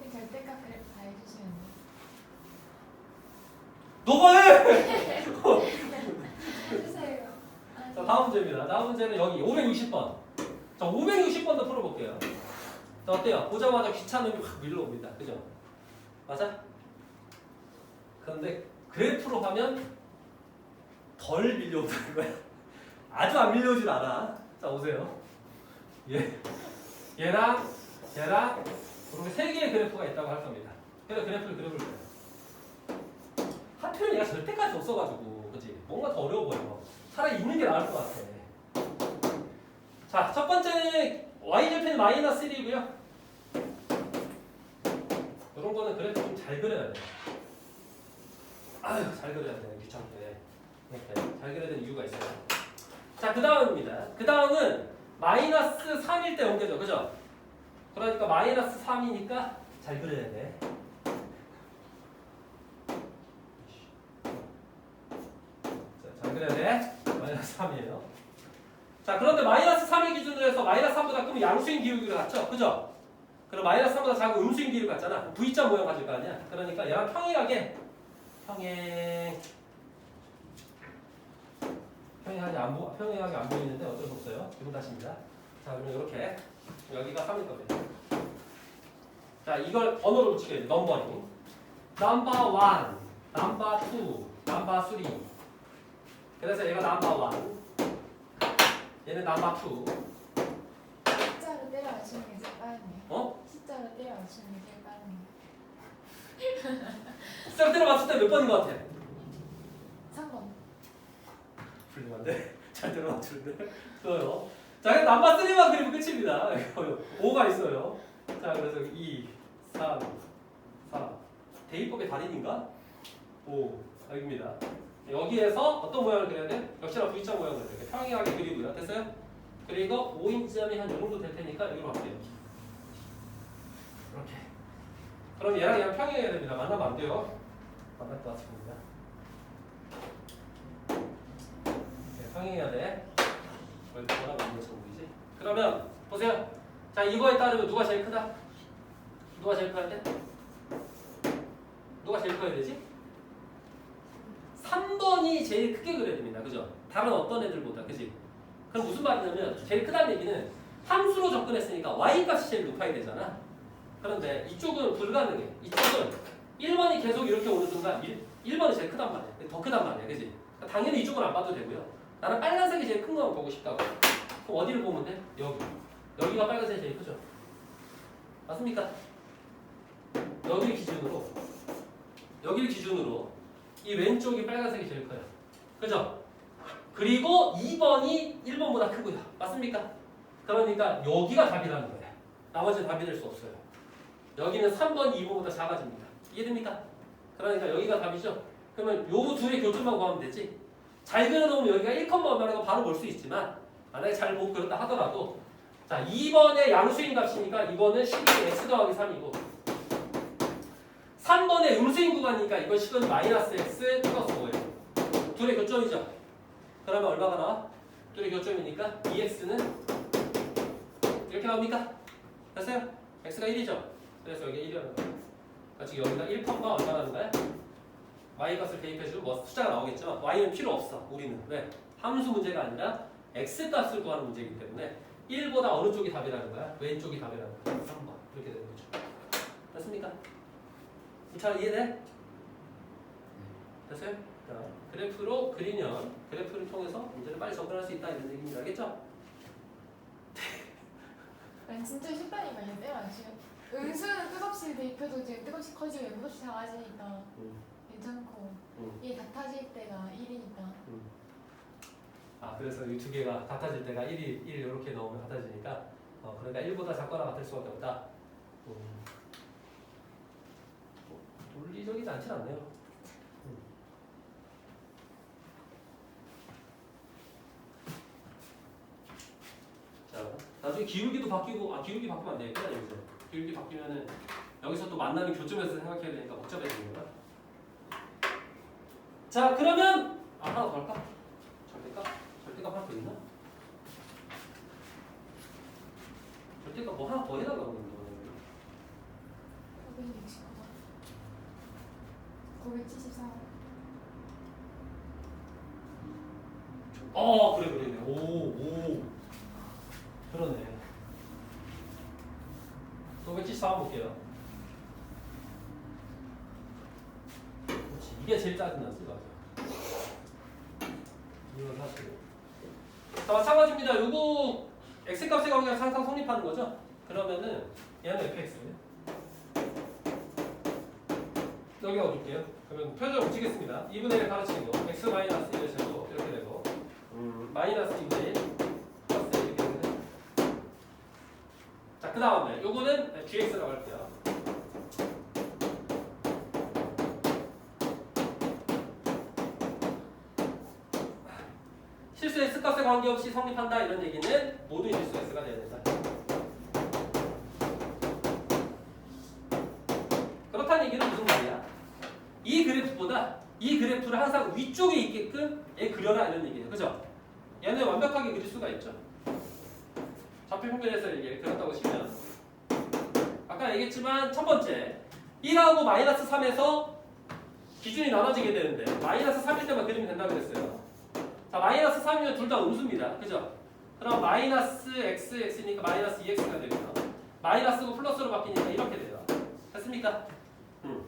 그 절대값 그래프 다 해주시면 돼요. 너가 해! 해주세요. 자 다음 문제입니다. 다음 문제는 여기 560번. 자 560번도 풀어볼게요. 자 어때요? 보자마자 귀찮음이 확 밀려옵니다. 그죠? 맞아? 그런데 그래프로 하면 덜 밀려온다는 거야. 아주 안 밀려오진 않아. 자 오세요. 얘랑 이렇게 세 개의 그래프가 있다고 할 겁니다. 그래서 그래프를 그려볼게요. 하필은 얘가 절대까지 없어가지고 그치? 뭔가 더 어려워 보여. 차라리 있는 게 나을 것 같아. 자, 첫 번째는 y절편이 마이너스 1이고요. 이런 거는 그래프 좀 잘 그려야 돼. 아유, 잘 그려야 돼. 귀찮게. 이렇게 잘 그려야 되는 이유가 있어요. 자, 그 다음입니다. 그 다음은 마이너스 3일 때 옮겨져. 그죠? 그러니까 마이너스 3이니까 잘 그려야 돼. 자, 잘 그려야 돼. 마이너스 3이에요. 자, 그런데 마이너스 3을 기준으로 해서 마이너스 3보다 크면 양수인 기울기를 갖죠? 그죠? 그럼 마이너스 3보다 작은 음수인 기울기 같잖아. V자 모양 가질 거 아니야? 그러니까 얘랑 평행하게 평행하게 안 보이는데 어쩔 수 없어요. 기분 탓입니다. 자, 그러면 이렇게 여기가 3일 겁니다. 자, 이걸 번호로 붙이게 돼. 넘버링. 넘버 1, 넘버 2, 넘버 3. 그래서 얘가 넘버 1. 얘는 넘버 2. 숫자로 때려 맞추는 게 제일 빠르네요. 어? 숫자로 때려 맞추는 게 제일 빠르네요. 숫자로 때려 맞출 때 몇 번인 것 같아? 3번. 훌륭한데? 잘 때려 맞추는데? 좋아요. 자, 그럼 넘버 3만 그리면 끝입니다. 5가 있어요. 자, 그래서 2, 3, 4. 대입법의 달인인가? 5. 여기입니다. 여기에서 어떤 모양을 그려야 돼? 역시나 V자 모양을 이렇게 평행하게 그리고요. 됐어요? 그리고 5인 지점이 한 이 정도 될 테니까 여기로 갈게요. 이렇게. 그럼 얘랑 평행해야 됩니다. 만나면 안 돼요. 만날 것 같습니다. 네, 평행해야 돼. 원래 뭐라고 있는 것처럼 보이지? 그러면 보세요. 자, 이거에 따르면 누가 제일 크다? 누가 제일 커야 돼? 누가 제일 커야 되지? 3번이 제일 크게 그려야 됩니다. 그죠? 다른 어떤 애들보다. 그지? 그럼 무슨 말이냐면 제일 크다는 얘기는 함수로 접근했으니까 y값이 제일 높아야 되잖아. 그런데 이쪽은 불가능해. 이쪽은 1번이 계속 이렇게 오는 순간 1번이 제일 크단 말이야. 더 크단 말이야. 그지? 당연히 이쪽은 안 봐도 되고요. 나는 빨간색이 제일 큰 거만 보고 싶다고. 그럼 어디를 보면 돼? 여기. 여기가 빨간색이 제일 크죠? 맞습니까? 여기를 기준으로 이 왼쪽이 빨간색이 제일 커요. 그죠? 그리고 2번이 1번보다 크고요. 맞습니까? 그러니까 여기가 답이라는 거예요. 나머지는 답이 될 수 없어요. 여기는 3번이 2번보다 작아집니다. 이해됩니까? 그러니까 여기가 답이죠. 그러면 요 둘의 교점만 구하면 되지. 잘 그려놓으면 여기가 1컴마라는 거 바로 볼 수 있지만 만약에 잘 못 그렸다 하더라도 자 2번의 양수인 값이니까 이거는 12 x 더하기 3이고 3번의 음수인 구간이니까 이건 식은 마이너스 x 플러스 5예요. 둘의 교점이죠. 그러면 얼마가 나와? 둘의 교점이니까 2x는 이렇게 나옵니까? 됐어요? x가 1이죠. 그래서 여기 1이라는 거예요. 지금 여기다 1컴마 얼마라는 거야? y 값을 대입해주면 뭐 숫자가 나오겠죠. y는 필요 없어. 우리는 왜? 함수 문제가 아니라 x 값을 구하는 문제이기 때문에 1보다 어느 쪽이 답이라는 거야? 왼쪽이 답이라는 거야. 3번 이렇게 되는 거죠. 됐습니까? 잘 이해돼? 됐어요? 자, 그래프로 그리면 그래프를 통해서 문제를 빨리 접근할 수 있다 이런 얘기입니다. 알겠죠? 난 진짜 쉽다니까 얘들아 지금 음수는 끝없이 대입해도 지금 끝없이 커지고 끝없이 작아지니까 괜찮고 이게 같아질 때가 1이니까 아 그래서 이 두 개가 같아질 때가 1 이렇게 넣으면 같아지니까 그러니까 1보다 작거나 같을 수밖에 없다. 논리적이지 않진 않네요. 자, 나중에 기울기도 바뀌고 기울기 바뀌면 안 되겠구나 여기서. 기울기 바뀌면은 여기서 또 만나는 교점에서 생각해야 되니까 복잡해지는 거야. 자, 그러면 하나 더 할까? 절대값 하나 더 있나? 절대값 뭐 하나 더 해달라고 그러는데. 974 그래. 오. 그러네. 974 한번 볼게요. 그렇지. 이게 제일 짜증나지, 맞아. 이건 사실. 자, 마찬가지입니다. 요거 x값의 관계가 항상 성립하는 거죠? 그러면은 얘는 fx예요. 여기가 어딜게요? 그러면 표준을 붙이겠습니다. 2분의 1 가르치고 x 마이너스 1을 제곱 이렇게 되고 마이너스 2분의 1 플러스 1 이렇게 되는데 자, 그 다음에 요거는 gx라고 할게요. 실수 x값에 관계없이 성립한다 이런 얘기는 모든 실수 x가 돼야 된다. 그렇다는 얘기는 무슨 말이야? 이 그래프보다 이 그래프를 항상 위쪽에 있게끔 얘 그려라 이런 얘기예요. 그죠? 얘는 완벽하게 그릴 수가 있죠. 좌표 평면에서 이렇게 그렸다고 치면 아까 얘기했지만 첫 번째 1하고 마이너스 3에서 기준이 나눠지게 되는데 마이너스 3일 때만 그리면 된다고 그랬어요. 자, 마이너스 3이면 둘 다 음수입니다. 그죠? 그럼 마이너스 x니까 마이너스 2x가 되고요. 마이너스고 플러스로 바뀌니까 이렇게 돼요. 됐습니까?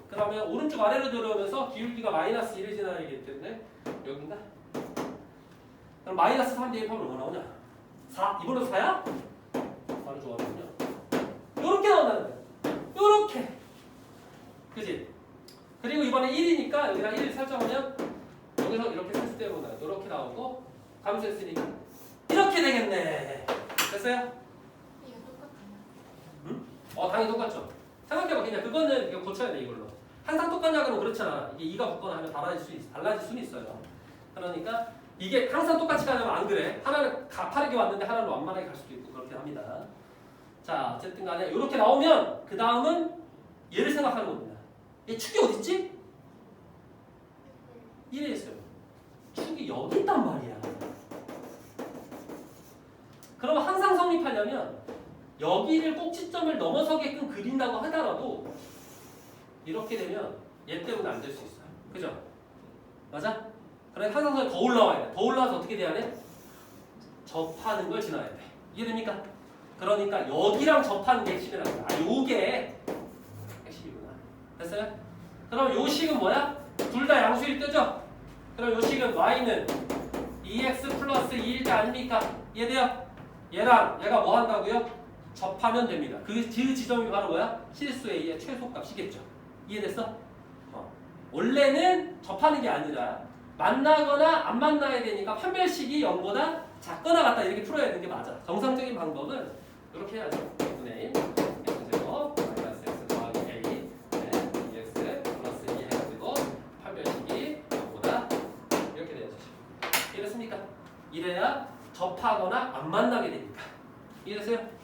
그러면 오른쪽 아래로 내려오면서 기울기가 마이너스 1을 지나기 때문에 여기인가? 그럼 마이너스 3 대입하면 얼마 나오냐? 4. 이번에도 4야? 바로 좋아하거든요. 요렇게 나온다는 거야. 요렇게. 그지? 그리고 이번에 1이니까 여기다 1을 설정하면 여기서 이렇게 쓸 때 보면 요렇게 나오고 감수했으니까 이렇게 되겠네. 됐어요? 이거 똑같아요. 당연히 똑같죠. 생각해봐. 그냥 그거는 이거 고쳐야 돼 이걸로. 항상 똑같냐고는 그렇잖아. 이게 2가 붙거나 하면 달라질 수는 있어요. 그러니까 이게 항상 똑같이 가려면 안 그래. 하나는 가파르게 왔는데 하나는 완만하게 갈 수도 있고 그렇게 합니다. 자, 어쨌든 간에 이렇게 나오면 그 다음은 얘를 생각하는 겁니다. 얘 축이 어딨지? 1에 있어요. 축이 여기 있단 말이야. 그럼 항상 성립하려면 여기를 꼭지점을 넘어서게끔 그린다고 하더라도 이렇게 되면 얘 때문에 안 될 수 있어요. 그죠? 맞아? 그래 항상 더 올라와야 돼. 더 올라와서 어떻게 돼야 돼? 접하는 걸 지나야 돼. 이해됩니까? 그러니까 여기랑 접하는 게 핵심이라는 거야. 요게 핵심이구나. 됐어요? 그럼 요 식은 뭐야? 둘 다 양수일 때죠? 그럼 요 식은 y는 2x 플러스 2일 때 아닙니까? 이해돼요? 얘랑 얘가 뭐 한다고요? 접하면 됩니다. 그 지점이 바로 뭐야? 실수 A의 최소값이겠죠. 이해됐어? 원래는 접하는 게 아니라 만나거나 안 만나야 되니까 판별식이 0보다 작거나 같다 이렇게 풀어야 되는 게 맞아. 정상적인 방법은 이렇게 해야죠. 2분의 1 x제곱 마이너스 x 더하기 a 2x 플러스 2 해가지고 판별식이 0보다 이렇게 돼야죠. 이해됐습니까? 이래야 접하거나 안 만나게 되니까. 이해됐어요?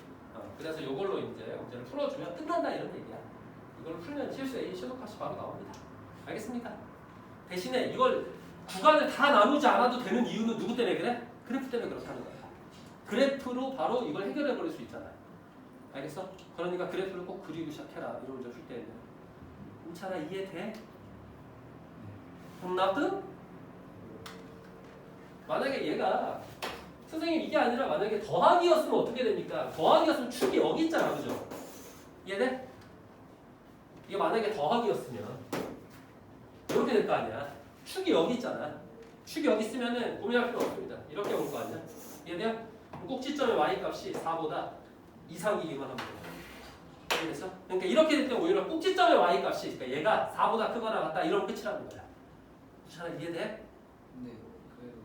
그래서 이걸로 이제 문제를 풀어주면 끝난다 이런 얘기야. 이걸 풀면 실수 A 최소값이 바로 나옵니다. 알겠습니까? 대신에 이걸 구간을 다 나누지 않아도 되는 이유는 누구 때문에 그래? 그래프 때문에 그렇다는 거야. 그래프로 바로 이걸 해결해 버릴 수 있잖아요. 알겠어? 그러니까 그래프를 꼭 그리고 시작해라. 이런 문제 풀 때는. 우찬아 이해돼? 동남도? 만약에 얘가 선생님 이게 아니라 만약에 더하기였으면 어떻게 됩니까? 더하기였으면 축이 여기 있잖아, 그죠? 이해돼? 이게 만약에 더하기였으면 이렇게 될 거 아니야. 축이 여기 있잖아. 축이 여기 있으면은 고민할 필요 없습니다. 이렇게 올 거 아니야. 이해돼요? 꼭지점의 y값이 4보다 이상이기만 합니다. 이해됐어? 그러니까 이렇게 될 때 오히려 꼭지점의 y값이 그러니까 얘가 4보다 크거나 같다 이런 끝이라는 거야. 잘 이해돼? 근데 그래도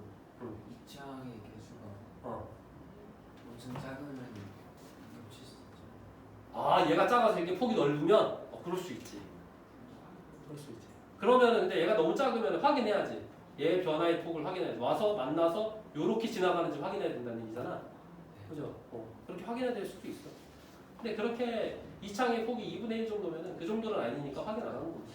응. 이창의 개수가 어. 엄청 작으면 겹칠 수 있죠. 아 얘가 작아서 이렇게 폭이 넓으면 그럴 수 있지. 그럴 수 있지. 그러면은 근데 얘가 너무 작으면 확인해야지. 얘 변화의 폭을 확인해야지. 와서 만나서 요렇게 지나가는지 확인해야 된다는 얘기잖아. 그죠? 그렇게 확인해야 될 수도 있어. 근데 그렇게 이창의 폭이 2분의 1 정도면은 그 정도는 아니니까 확인 안 하는 겁니다.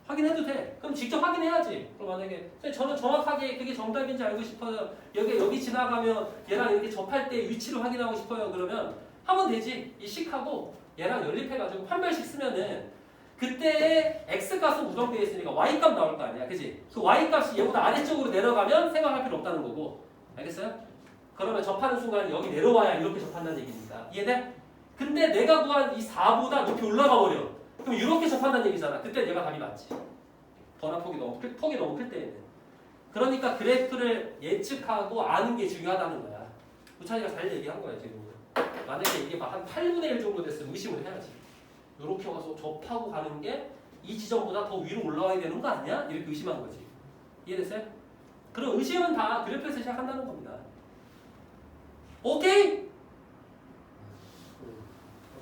확인해도 돼. 그럼 직접 확인해야지. 그럼 만약에 저는 정확하게 그게 정답인지 알고 싶어요. 여기 지나가면 얘랑 이렇게 접할 때 위치를 확인하고 싶어요. 그러면 하면 되지. 이 식하고 얘랑 연립해가지고 판별식 쓰면은 그때의 x값은 우정되어 있으니까 y값 나올 거 아니야. 그치? 그 y값이 얘보다 아래쪽으로 내려가면 생각할 필요 없다는 거고. 알겠어요? 그러면 접하는 순간 여기 내려와야 이렇게 접한다는 얘기입니다. 이해돼? 근데 내가 구한 이 4보다 높이 올라가 버려. 그럼 이렇게 접한다는 얘기잖아. 그때 얘가 답이 맞지. 폭이 너무 클 때에는. 그러니까 그래프를 예측하고 아는 게 중요하다는 거야. 우찬이가 잘 얘기한 거야 지금. 만약에 이게 막 한 8분의 1 정도 됐으면 의심을 해야지. 이렇게 와서 접하고 가는 게 이 지점보다 더 위로 올라와야 되는 거 아니야? 이렇게 의심한 거지. 이해됐어요? 그럼 의심은 다 그래프에서 시작한다는 겁니다. 오케이?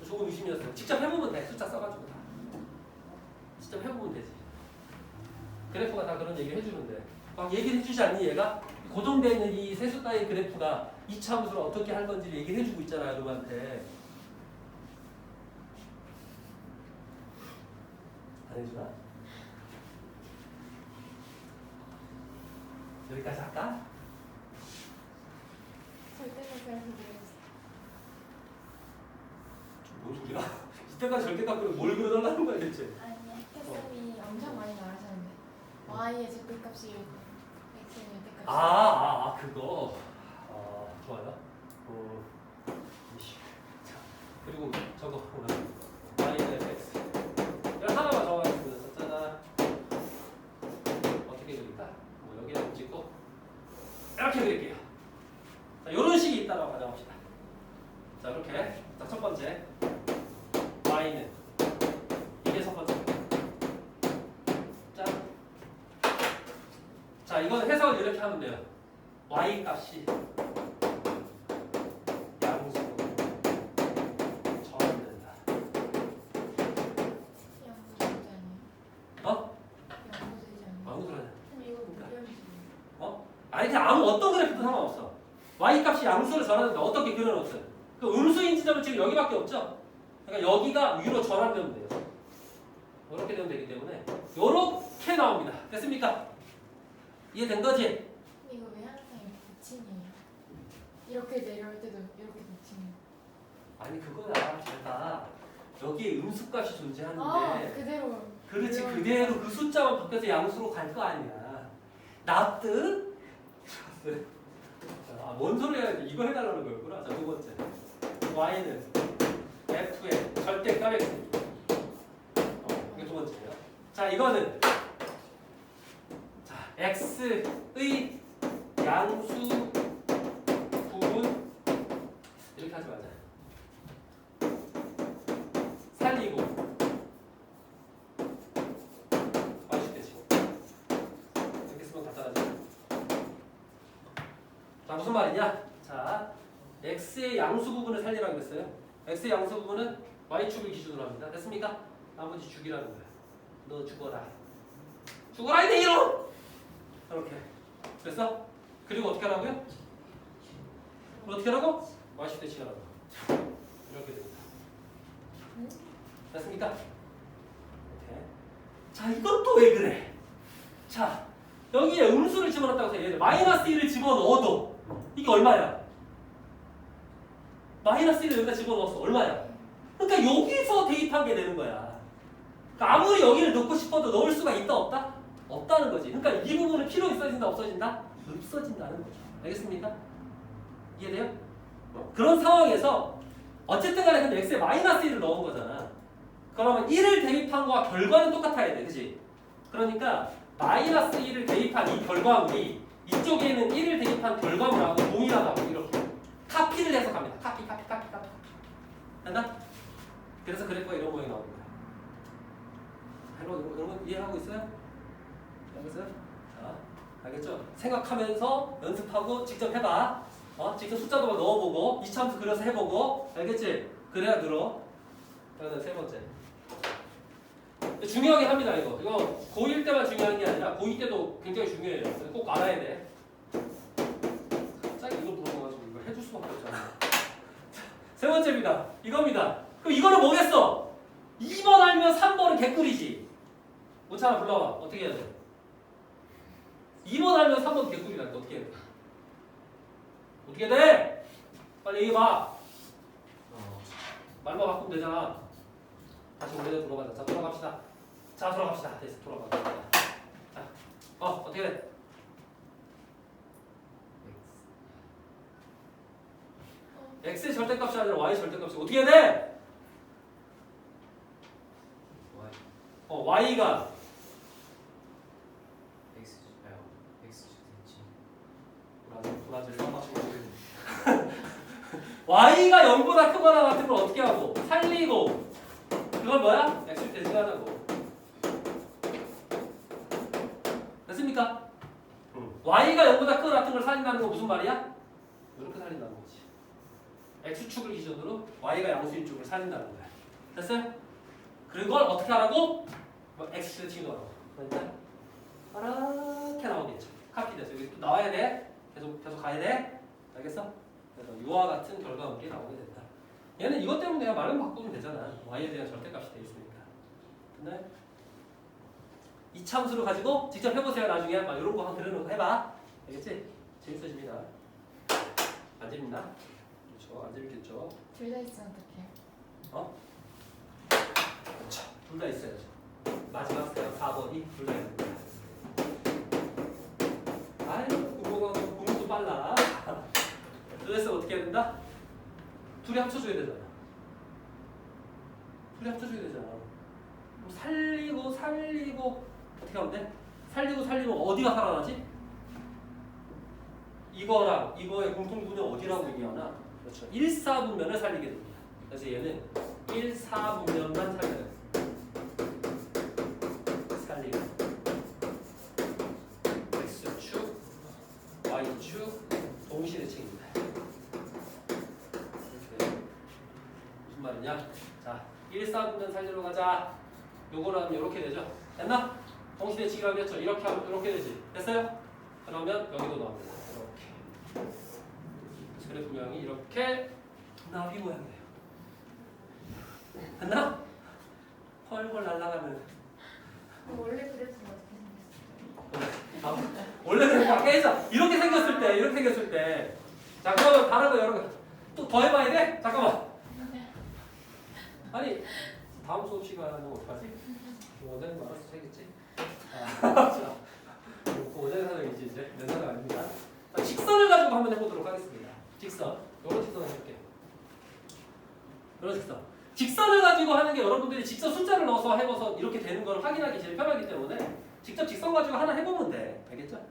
조금 의심이었어요. 직접 해보면 돼. 숫자 써가지고 다. 직접 해보면 되지. 그래프가 다 그런 얘기를 해주는데 막 얘기를 해주지 않니 얘가? 고정되어 있는 이 세숫가의 그래프가 이차함수를 어떻게 할 건지를 얘기를 해주고 있잖아 여러분한테. 안 해주나? 여기까지 할까? 절대값이라서 그랬어. 뭔 소리야? 이때까지 절대값으로 뭘 그려달라는 거야 대체? 아니야. 혜쌤이 엄청 많이 나가셨는데 y의 절대값이 6, x의 절대값이 그거. 좋아요. 자, 그리고 저거 y는 x. 이걸 하나만 적어가지고 짜잔. 어떻게 그릴까? 뭐 여기다 찍고 이렇게 그릴게요. 자, 이런 식이 있다라고 가정합시다. 자, 이렇게. 자, 첫 번째 y는 이게 첫 번째. 자, 이건 해석을 이렇게 하면 돼요. y 값이 양수로 전환된다. 양보되지 않아요? 어? 양보되지 않아요? 아무 소리야. 그럼 이거 무리함수. 아니 그냥 아무 어떤 그래프도 상관없어. y 값이 양수로 전환된다. 어떻게 그려놓았어요? 그 음수인 지점은 지금 여기밖에 없죠? 그러니까 여기가 위로 전환되면 돼요. 이렇게 되면 되기 때문에 이렇게 나옵니다. 됐습니까? 이해된 거지? 근데 이거 왜 항상 이렇게 붙이니? 이렇게 내려올 때도 이렇게 붙이니? 아니 그거야. 제가 여기에 음수값이 존재하는데 그대로. 그렇지 그래요. 그대로 그 숫자만 바뀌어서 양수로 갈 거 아니야. 납득? 뭔 소리야. 이거 해달라는 거였구나. 자, 두 번째 y는 f의 절대값 x. 이게 두 번째예요. 자, 이거는 자 x의 양수 부분 이렇게 하지 말자. 살리고 y축대칭 이렇게 쓰면 간단하죠. 자, 무슨 말이냐? 자, x의 양수 부분을 살리라고 했어요. x의 양수 부분은 y축을 기준으로 합니다. 됐습니까? 나머지 죽이라는 거야. 너 죽어라. 죽어라 이대 이로. 이렇게. 됐어? 그리고 어떻게 하라고요? 어떻게 하라고? y축 대칭하라고. 이렇게 됩니다. 됐습니까? 이렇게. 자, 이것도 왜 그래? 자, 여기에 음수를 집어넣었다고 해서 얘를 마이너스 1을 집어넣어도 이게 얼마야? 마이너스 1을 여기다 집어넣었어. 얼마야? 그러니까 여기서 대입한 게 되는 거야. 그러니까 그러니까 아무리 여기를 넣고 싶어도 넣을 수가 있다 없다? 없다는 거지. 그러니까 이 부분은 필요 있어진다 없어진다? 없어진다는 거죠. 알겠습니까? 이해돼요? 그런 상황에서 어쨌든 간에 근데 x에 마이너스 1을 넣은 거잖아. 그러면 1을 대입한 거와 결과는 똑같아야 돼. 그치? 그러니까 마이너스 1을 대입한 이 결과물이 이쪽에는 1을 대입한 결과물하고 동일하다고 이렇게 카피를 해서 갑니다. 카피. 됐나? 그래서 그래프가 이런 모양이 나오는 거야. 이런 거 이해하고 있어요? 알겠어요? 자, 알겠죠? 생각하면서 연습하고 직접 해봐. 직접 숫자도 막 넣어보고 이차함수 그려서 해보고 알겠지? 그래야 늘어. 그다음 세 번째. 중요하게 합니다 이거. 이거 고1 때만 중요한 게 아니라 고2 때도 굉장히 중요해요. 꼭 알아야 돼. 갑자기 이거 물어봐가지고 이거 해줄 수밖에 없잖아. 세 번째입니다. 이겁니다. 그럼 이거는 뭐겠어? 2번 알면 3번은 개꿀이지. 오찬아 불러봐. 어떻게 해야 돼? 2번 알면 3번 개꿀이라니까 어떻게 해야 돼? 어떻게 돼? 빨리 얘기해봐. 말만 바꾸면 되잖아. 다시 원래대로 돌아가자. 자, 돌아갑시다. 됐어, 돌아가자. 자, 어떻게 돼? x의 절대값이 아니라 y의 절대값이 어떻게 해야 돼? y가 브라질 y가 0보다 크거나 같은 걸 어떻게 하고 살리고 그걸 뭐야? x를 대신하자고. 됐습니까? y가 0보다 크거나 같은 걸 살린다는 건 무슨 말이야? 이렇게 살린다는 거지. x축을 기준으로 y가 양수인 쪽을 살린다는 거야. 됐어요? 그걸 어떻게 하라고? x축을 치고하라고. 그러니까 이렇게 나오겠죠. 카피돼서 여기 또 나와야 돼. 계속 가야 돼. 알겠어? 그래서 이와 같은 결과물이 나오게 된다. 얘는 이것 때문에 내가 말은 바꾸면 되잖아. y에 대한 절대값이 돼 있으니까. 근데 이차함수를 가지고 직접 해보세요. 나중에 막 이런 거 한번 그려놓고 해봐. 알겠지? 재밌어집니다. 안 재밌나? 그렇죠. 안 재밌겠죠. 둘 다 있으면 어떡해? 그렇죠. 둘 다 있어야죠. 마지막 스텝 4번이 둘 다 있는 거야. 아유, 공부도 빨라. 그래서 어떻게 해야 된다? 둘이 합쳐줘야 되잖아. 그럼 살리고 어떻게 하면 돼? 살리고 어디가 살아나지? 이거랑 이거의 공통분이 어디라고 얘기하나? 그렇죠. 1, 4분면을 살리게 됩니다. 그래서 얘는 1, 4분면만 살려야 돼. 살리고 X축, Y축 동시 대칭입니다. 무슨 말이냐? 자, 1, 4분면 살리러 가자. 요거를 하면 이렇게 되죠. 됐나? 동시 대칭이라고 했죠. 이렇게 하면 이렇게 되지. 됐어요? 그러면 여기도 나옵니다. 이렇게. 그래프 모양이 이렇게 나비 모양이 돼요. 됐나? 펄펄 날아가는. 원래 그랬으면 어떻게 생겼어요? 원래는 밖에서 이렇게 생겼을 때. 자, 그러면 다른 거 여러 개 또 더 해봐야 돼? 잠깐만. 아니, 다음 수업 시간은 어떡하지? 원장님 알아서 해겠지? 자, 원장님 사정이지 이제 내 사정 아닙니다. 자, 직선을 가지고 한번 해보도록 하겠습니다. 직선, 이런 직선을 해볼게요. 이런 직선. 직선을 가지고 하는 게 여러분들이 직접 숫자를 넣어서 해봐서 이렇게 되는 걸 확인하기 제일 편하기 때문에 직접 직선 가지고 하나 해보면 돼. 알겠죠?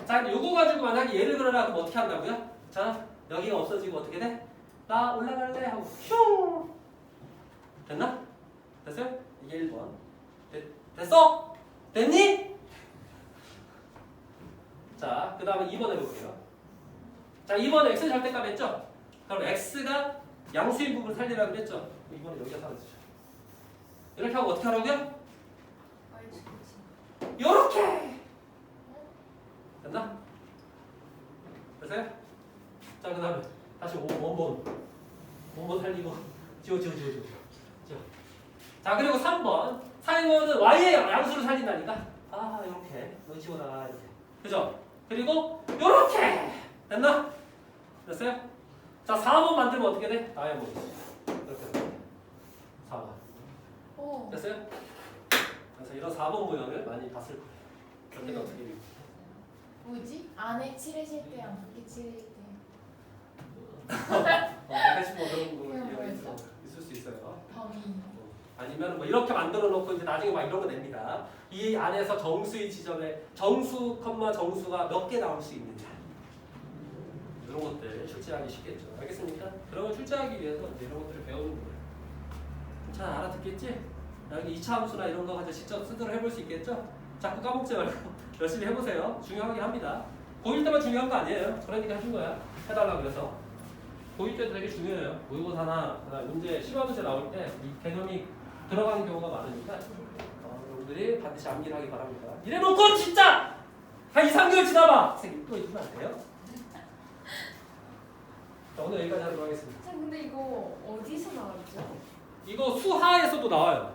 자, 요거 가지고 만약에 예를 들어라 그럼 어떻게 한다고요? 자, 여기가 없어지고 어떻게 돼? 나 올라갈래? 하고 슝! 됐나? 됐어요? 이게 1번. 됐어? 됐니? 자, 그 다음에 2번 해볼게요. 자, 2번은 x 절대값 했죠? 그럼 x가 양수인 부분을 살리라고 했죠? 이번에 여기가 사라지죠. 이렇게 하고 어떻게 하라고요? 요렇게! 됐나? 됐어요? 자, 그 다음에 다시 원본 살리고 지워. 자, 그리고 3번 4번은 y의 양수를 살린다니까. 아, 요렇게 너 지워라 이렇게. 그죠? 그리고 요렇게! 됐나? 됐어요? 자, 4번 만들면 어떻게 돼? 다이아몬드 이렇게 돼. 4번 오. 됐어요? 그래서 이런 4번 모형을 많이 봤을 거예요. 그럴 때는 어떻게 해요? 뭐지? 안에 칠해질 때랑 밖에 칠해질 때. 약간씩 뭐 그런 그냥 거 뭐였어? 있을 수 있어요. 범위. 아니면 뭐 이렇게 만들어 놓고 이제 나중에 막 이런 거 냅니다. 이 안에서 정수의 지점에 정수, 정수가 몇 개 나올 수 있느냐. 이런 것들 출제하기 쉽겠죠. 알겠습니까? 그런 걸 출제하기 위해서 이제 이런 것들을 배우는 거예요. 잘 알아듣겠지? 여기 2차 함수나 이런 거 가지고 직접 스스로 해볼 수 있겠죠? 자꾸 까먹지 말고 열심히 해보세요. 중요하게 합니다. 고1 때만 중요한 거 아니에요. 그러니까 해준 거야. 해달라고 그래서. 고1 때도 되게 중요해요. 모의고사나 문제, 시험 문제 나올 때 이 개념이 들어가는 경우가 많으니까 여러분들이 반드시 암기를 하기 바랍니다. 이래놓고 진짜 한 2, 3개월 지나봐! 선생님 또 이러면 안 돼요? 자, 오늘 여기까지 하도록 하겠습니다. 쌤 근데 이거 어디서 나왔죠? 이거 수하에서도 나와요.